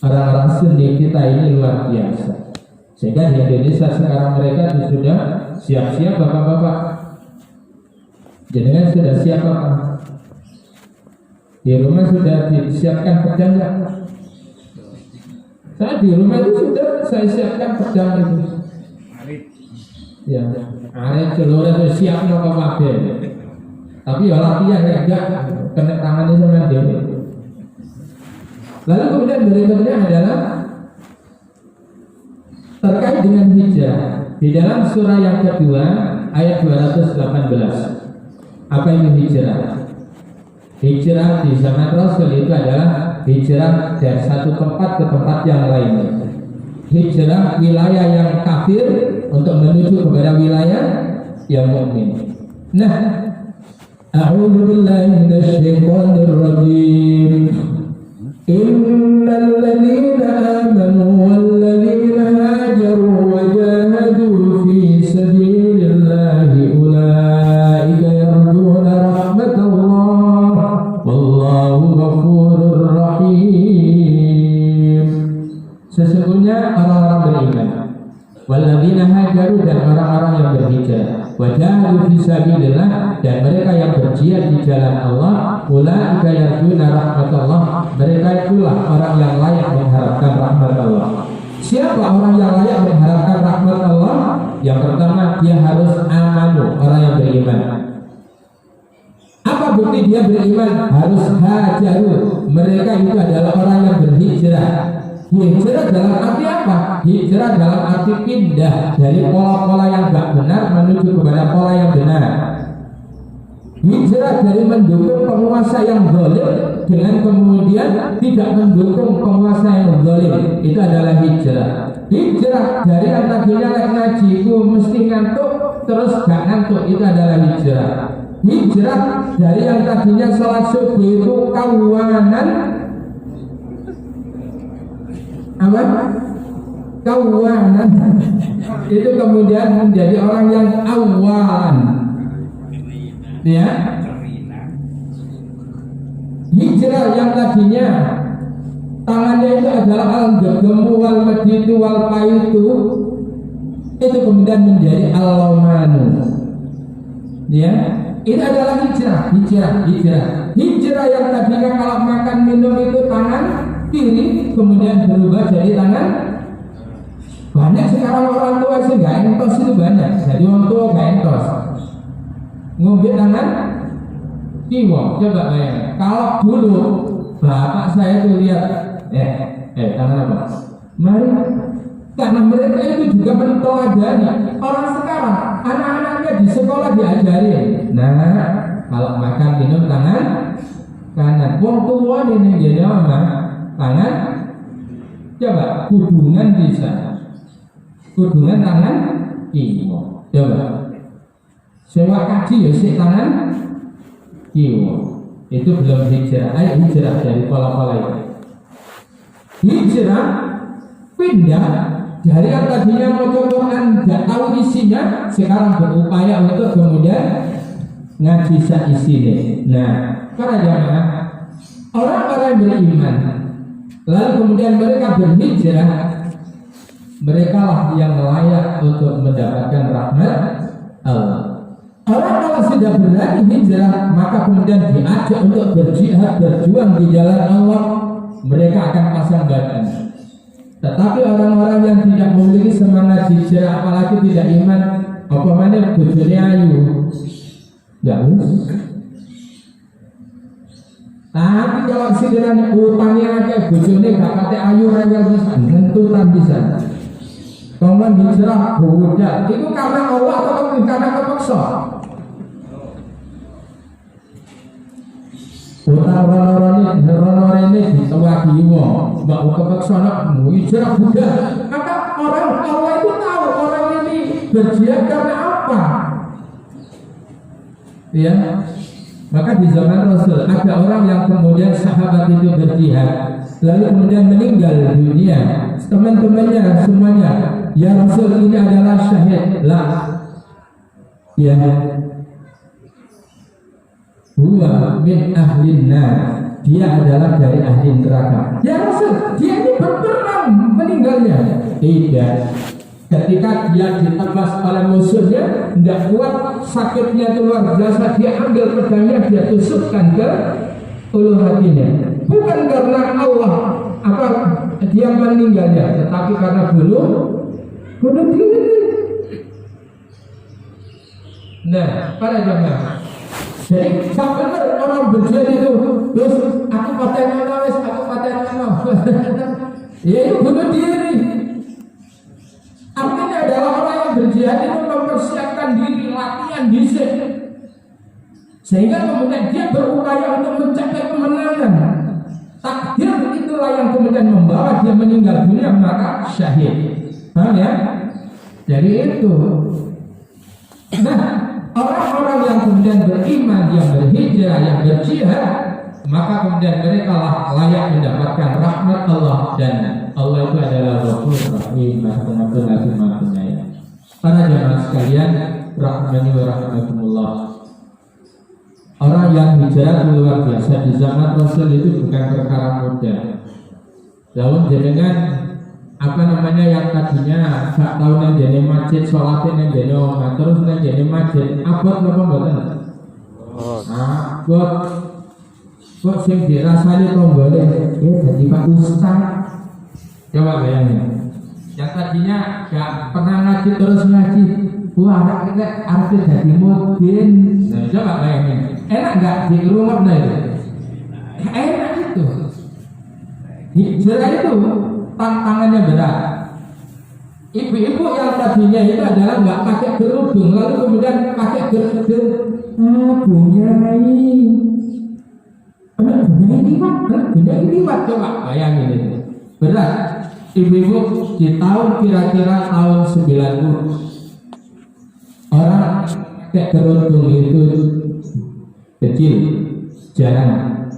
S2: orang-orang Sunni kita ini luar biasa. Sehingga di Indonesia sekarang mereka sudah siap-siap bapak-bapak. Jenengan sudah siap apa? Di rumah sudah disiapkan pedang enggak? Saya di rumah itu sudah saya siapkan pedang itu. Ya, arek celur itu siap nopo kabeh. Tapi ya latihan ya enggak kena tangannya sama dia. Lalu kemudian berikutnya adalah terkait dengan hijrah. Di dalam surah yang kedua ayat 218. Apa itu hijrah? Hijrah di zaman Rasul itu adalah hijrah dari satu tempat ke tempat yang lainnya. hijrah wilayah yang kafir untuk menuju kepada wilayah yang mukmin. Nah, a'udzu billahi minasyaitonir rajim. Innal ladzina amanu wal ladzina hajaru wa jahadu fi sabilillahi ulaika yarjuna rahmatallah wallahu ghafurur rahim. Sesungguhnya orang-orang beriman, walladzina hajaru, dan orang-orang yang berhijrah, wajahadu fisabilillah, dan mereka yang berjihad di jalan Allah, ulaika yarjuna rahmatallah, mereka itulah orang yang layak mengharapkan rahmat Allah. Siapa orang yang layak mengharapkan rahmat Allah? Yang pertama, dia harus amanu, orang yang beriman. Apa bukti dia beriman? Harus hajaru, mereka itu adalah orang yang berhijrah. Hijrah dalam arti apa? Hijrah dalam arti pindah dari pola-pola yang tidak benar menuju kepada pola yang benar. Hijrah dari mendukung penguasa yang zalim dengan kemudian tidak mendukung penguasa yang zalim. Itu adalah hijrah. Hijrah dari yang tadinya ngajiku mesti ngantuk terus gak ngantuk, itu adalah hijrah. Hijrah dari yang tadinya sholat subuh itu kawanan apa? Kawanan itu kemudian menjadi orang yang awalan, ya. Hijrah yang tadinya tangannya itu adalah al-ghamu wal maditu wal paitu, itu kemudian menjadi al-lamanu, ya. Ini adalah hijrah. Hijrah yang tadinya kalau makan minum itu tangan kiri kemudian berubah jadi tangan. Banyak sekarang orang tua sih nggak entos, itu banyak. Jadi orang tua nggak entos, ngombe tangan kiwa. Coba bayangkan kalau dulu bapak saya tuh lihat tangan apa? Mari, karena mereka itu juga menteladani. Orang sekarang anak-anaknya di sekolah diajarin. Nah, kalau makan minum tangan kanan. Wong tua ini jadi apa? Tangan, coba hubungan bisa, hubungan tangan kiwa. Coba sewa kaji ya si tangan kiwa. Itu belum hijrah. Ayo hijrah dari pola-pola itu. Hijrah pindah dari yang tadinya mau Quran nggak tahu isinya, sekarang berupaya untuk kemudian ngaji isinya. Nah, para jamaah, orang-orang beriman lalu kemudian mereka berhijrah, mereka lah yang layak untuk mendapatkan rahmat Allah. Orang kalau sudah berani hijrah, maka kemudian diajak untuk berjihad, berjuang di jalan Allah, mereka akan pasang badan. Tetapi orang-orang yang tidak memiliki semangat hijrah, apalagi tidak iman, apa mana bojone ayu, ya tapi kalau sekiranya utangnya kayak bojone gak kate ayu rewel bisa, nentutan bisa. Kamu hijrah bujat, itu karena Allah atau karena kepaksa? Utang rono ini ditewaki wong, mbak kepaksa nak hijrah bujat. Maka orang Allah itu tahu orang ini berjihad karena apa? Ya. Maka di zaman Rasul ada orang yang kemudian sahabat itu berjihad, lalu kemudian meninggal dunia. Teman-temannya semuanya, ya Rasul ini adalah syahid. Lah, ya, huwa min ahlin nar, dia adalah dari ahli neraka. Ya Rasul, dia ini berperang meninggalnya. Tidak. Ketika dia ditebas oleh musuhnya, tidak kuat, sakitnya itu luar biasa, dia ambil pedangnya, dia tusukkan ke ulu hatinya. Bukan karena Allah apa dia meninggalnya, tetapi karena bunuh diri. Nah, para jamaah, jadi benar orang berjihad itu, terus aku paten wis, ya itu bunuh diri. Artinya adalah orang yang berjihad itu mempersiapkan diri, latihan dhisik, sehingga kemudian dia berupaya untuk mencapai kemenangan. takdir itulah yang kemudian membawa dia meninggal dunia, maka syahid. Paham ya? Jadi itu. Nah, orang-orang yang kemudian beriman, yang berhijrah, yang berjihad, maka kemudian mereka layak mendapatkan rahmat Allah, dan Allah itu adalah Ghafurur Rahim, Maha Pengasih Maha Penyayang. Para jemaah sekalian, rahmani wa rahmatullah. Orang yang hijrah luar biasa di zaman Rasul itu bukan perkara mudah. Lalu jenengan yang tadinya gak tahu nang jene masjid sholatin nang jene omah, terus nang jene masjid abot napa mboten? Kok sing dirasani tombole dadi Pak Ustaz. Coba bayangin. Yang tadinya gak pernah ngaji terus ngaji. Wah, anak arti jadi mudin. Nah, coba bayangin. Enak nggak di rumah itu? Enak itu. Hijrah itu tantangannya berat. Ibu-ibu yang tadinya itu adalah nggak pakai kerudung, lalu kemudian pakai kerudung. Bunya ini coba bayangin itu. Berat. Ibu-ibu di tahun kira-kira tahun 90. Orang pakai kerudung itu kecil, jarang.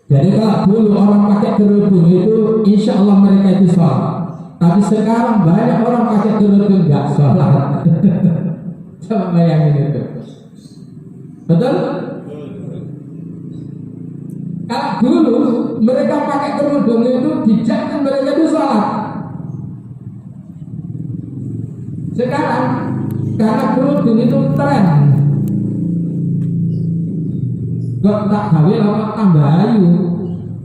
S2: Jadi kalau dulu orang pakai kerudung itu, insya Allah mereka itu sholat. Tapi sekarang banyak orang pakai kerudung nggak sholat. Coba bayangin itu, betul? Kalau dulu mereka pakai kerudung itu dijamin mereka itu sholat. Sekarang karena kerudung itu tren, kok tak gawe lama tambah ayu.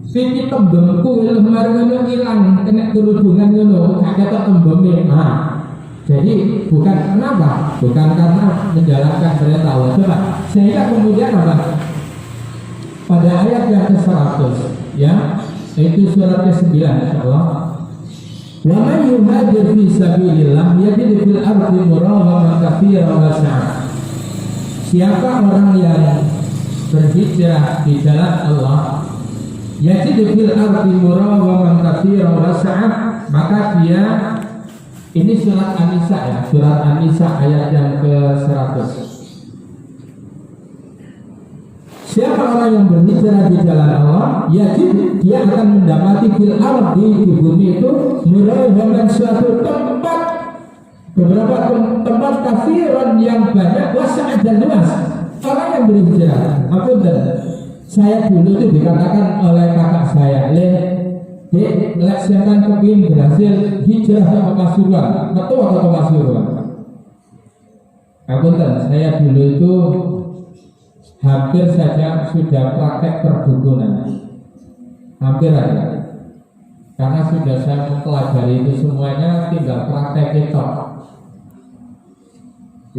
S2: Sini tembemku lemar ngono ilang, kena kerudungan ngono, gak tembeme. Jadi bukan kenapa? Bukan karena menjalankan perintah Allah. Coba, sehingga kemudian apa? Pada ayat yang ke-100, ya, itu surat ke-9, insyaallah. Wa man yuhajir fi sabilillah yajid fil ardi muraghaman katsiran wa sa'a. Siapa orang yang berhijrah di jalan Allah, yajid fil ardi muraghaman katsiran wa sa'a, maka dia, ini surat An-Nisa ya, surat An-Nisa ayat yang ke-100. Siapa orang yang berhijrah di jalan Allah, yaitu dia akan mendapati fil ardi, di bumi itu muraghaman, suatu tempat, beberapa tempat katsiran yang banyak, wasa' dan luas. Orang yang berhijrah, saya dulu itu dikatakan oleh kakak saya, Dek, siapa kepin berhasil hijrah ke Pasuruan, betul atau ke Pasuruan? Saya dulu itu hampir saja sudah praktek perdukunan, hampir aja, karena sudah saya mempelajari itu semuanya, tinggal praktek itu.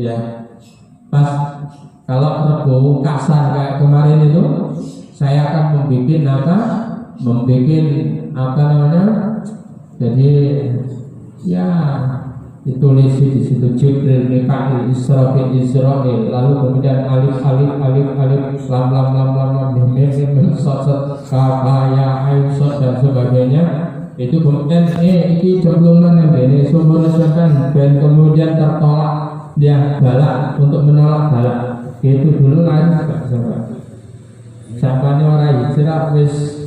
S2: Ya, pas kalau Rebo Kasar kayak kemarin itu, saya akan membuat jadi ya ditulis di situ Jibril, Mikail, Israfil, lalu kemudian alif lam mim sot kabaya aisot dan sebagainya. Itu kemudian iki jeblonan ini sumber sekan, dan kemudian tertolak dia balak untuk menolak balak. Itu dulu lain sampai orang hijrah wis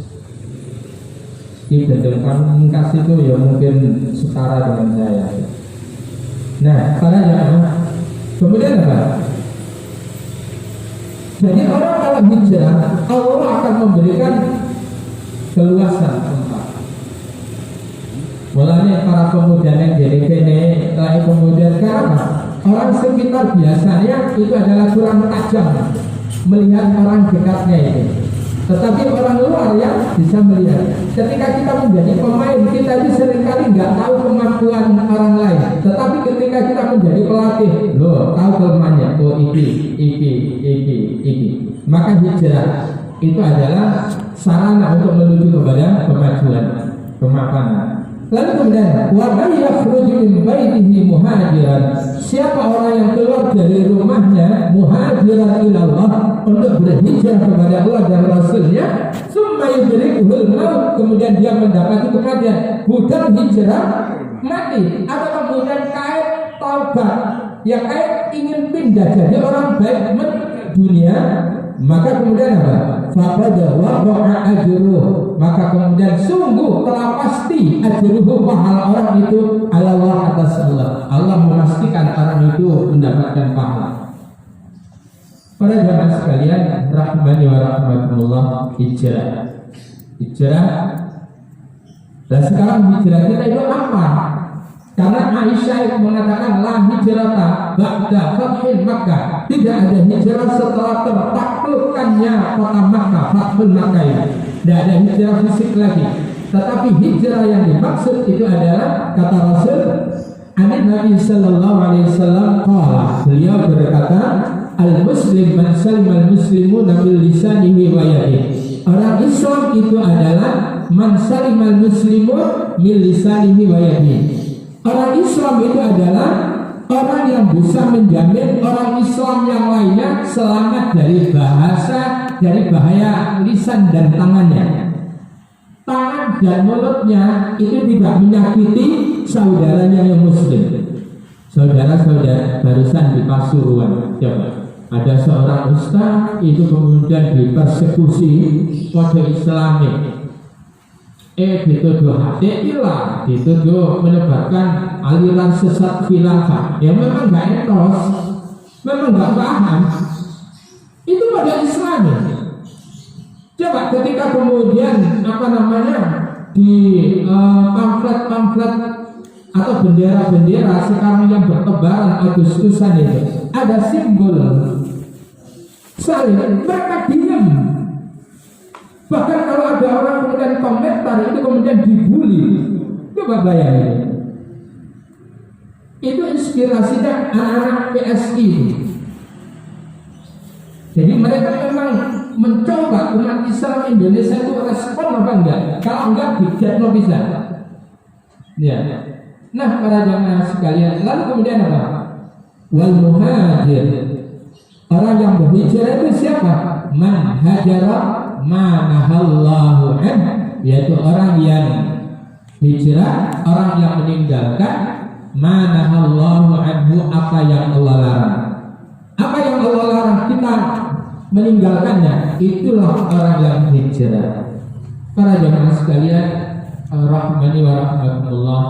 S2: dibentukkan kasih itu ya mungkin setara dengan saya. Nah, para jamaah, kemudian apa? Jadi orang kalau hijrah, Allah akan memberikan keluasan tempat. Mulanya para pemuda yang jadi kene, lain kemudian karena orang sekitar biasanya itu adalah kurang tajam melihat orang dekatnya itu. Tetapi orang luar yang bisa melihat. Ketika kita menjadi pemain, kita itu seringkali nggak tahu kemampuan orang lain. Tetapi ketika kita menjadi pelatih, tahu kelemahannya. Oh iki. Maka hijrah itu adalah sarana untuk menuju kepada kemajuan, kemapanan. Lalu kemudian, wa may yakhruju min baitihi muhajiran. Siapa orang yang keluar dari rumahnya muhajiran ilallah, untuk berhijrah kepada Allah dan Rasulnya, summa yudrikuhul maut, kemudian dia mendapati kematian, bukan hijrah mati, atau kemudian kait taubat, ya kait ingin pindah jadi orang baik dunia, maka kemudian apa? Faqad waqa'a ajruh, maka kemudian sungguh telah pasti ajruhu, pahala orang itu Allah atas Allah. Allah memastikan orang itu mendapatkan pahala. Para jamaah sekalian rahmani wa rahmatullah, hijrah. Dan sekarang hijrah kita itu apa? Karena Aisyah mengatakan la hijrata ba'da fathil Makkah, tidak ada hijrah setelah tertaklukkannya kota Makkah, fathul Makkah ini. Tidak ada hijrah fisik lagi. Tetapi hijrah yang dimaksud itu adalah kata Rasul Nabi sallallahu alaihi wasallam qala, beliau berkata, al-muslim man salima al-muslimuna bil lisanihi wa yadihi. Orang Islam itu adalah man salima al-muslimun bil lisanihi wa yadihi. Orang Islam itu adalah orang yang bisa menjamin orang Islam yang lainnya selamat dari bahaya lisan dan tangannya. Tangan dan mulutnya itu tidak menyakiti saudaranya yang muslim. Saudara-saudara, barusan di Pasuruan, coba ada seorang ustaz itu kemudian dipersekusi kode Islami, dituduh hatilah, dituduh menyebabkan aliran sesat khilafah. Ya memang nggak etos, memang nggak paham. Itu pada Islami. Coba ketika kemudian di pamflet atau bendera-bendera sekarang yang bertebaran Agustusan itu ada simbol salib, mereka diam. Bahkan kalau ada orang kemudian komentar itu kemudian dibully. Coba bayangin. Itu inspirasinya anak-anak PSI. Jadi mereka memang mencoba umat Islam Indonesia itu respon apa enggak? Kalau enggak, dijadno bisa. Ya. Nah, para jamaah sekalian, lalu kemudian apa? Wal muhajir. Orang yang berhijrah itu siapa? Man hajara ma nahallahu an, yaitu orang yang hijrah, orang yang meninggalkan ma nahallahu anhu, apa yang Allah larang. Apa yang Allah larang kita meninggalkannya, itulah orang yang hijrah. Para jamaah sekalian rahmani wa rahmatullah,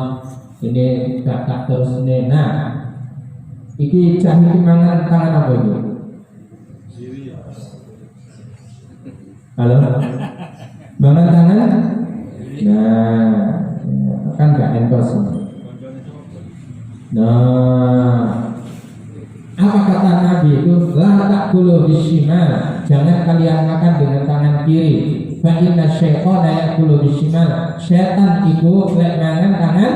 S2: ini kakak terus nih. Nah, iki cahaya mangan tangan apa itu? Halo, mangan tangan? Nah, kan gak entos. Nah, apa kata Nabi itu? La ta'kulu bishimal, jangan kalian makan dengan tangan kiri. Fa inna syaitana ya'kulu bishimal, syaitan itu lek mangan tangan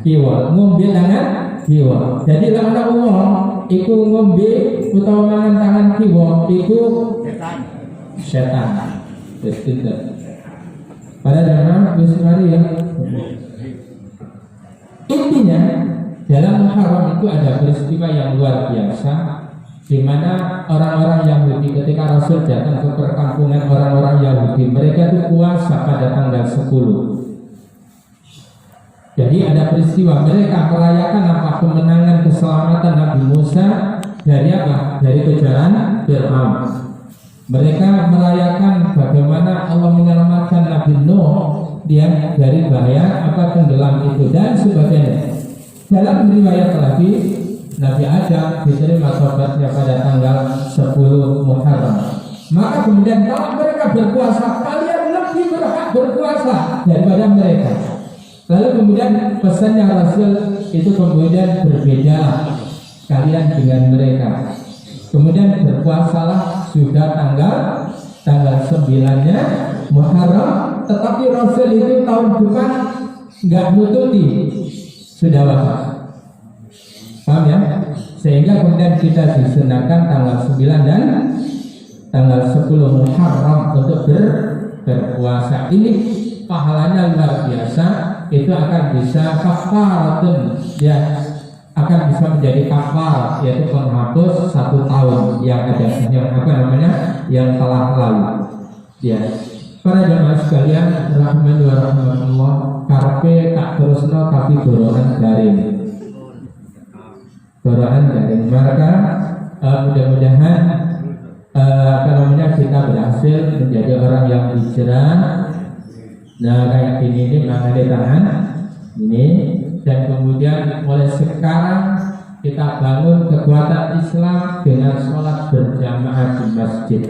S2: kiwa, ngombe tangan kiwa. Jadi lek ana wong iku ngombe utawa mangan tangan kiwa iku setan. Tidak. Pada zaman Bismillah ya. Intinya dalam Muharram itu ada peristiwa yang luar biasa, di mana orang-orang Yahudi ketika Rasul datang ke perkampungan orang-orang Yahudi, mereka itu puasa pada tanggal 10. Jadi ada peristiwa mereka merayakan apa? Kemenangan keselamatan Nabi Musa dari apa? Dari kejaran Fir'aun. Mereka merayakan bagaimana Allah menyelamatkan Nabi Nuh dia dari bahaya tenggelam itu dan sebagainya. Dalam riwayat lagi, Nabi Adam diterima taubatnya pada tanggal 10 Muharram. Maka kemudian kalau mereka berpuasa, kalian lebih berhak berpuasa daripada mereka. Lalu kemudian pesannya Rasul itu kemudian berbeda kalian dengan mereka. Kemudian berpuasalah sudah tanggal 9-nya Muharram, tetapi Rasul itu tahun depan nggak nututi, sudah wafat. Paham ya? Sehingga kemudian kita disunahkan tanggal 9 dan tanggal 10 Muharram untuk berpuasa. Ini pahalanya luar biasa. Itu akan bisa kafaratun, ya, akan bisa menjadi kafar, yaitu penghapus 1 tahun yang ada yang telah lalu. Ya. Para jamaah sekalian, rahman wa rahmatullah, karpe tak terusno tapi dorongan daring. Dorongan daring. Maka mudah-mudahan kita berhasil menjadi orang yang hijrah. Nah kayak ini mengenai tangan ini, dan kemudian mulai sekarang kita bangun kekuatan Islam dengan sholat berjamaah di masjid.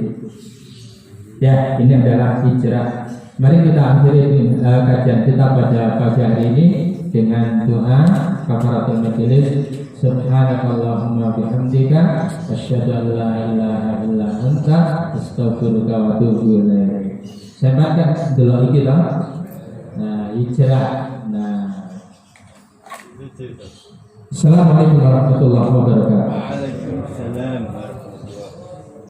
S2: Ya, ini adalah hijrah. Mari kita akhiri kajian kita pada pagi hari ini dengan doa kafaratul majelis. Subhanakallahumma bihamdika asyhadu an la ilaha illa anta astaghfiruka wa atubu ilaik. Saya baca dulu iki toh. Nah, hijrah. Nah. Assalamualaikum warahmatullahi wabarakatuh.
S3: Waalaikumsalam.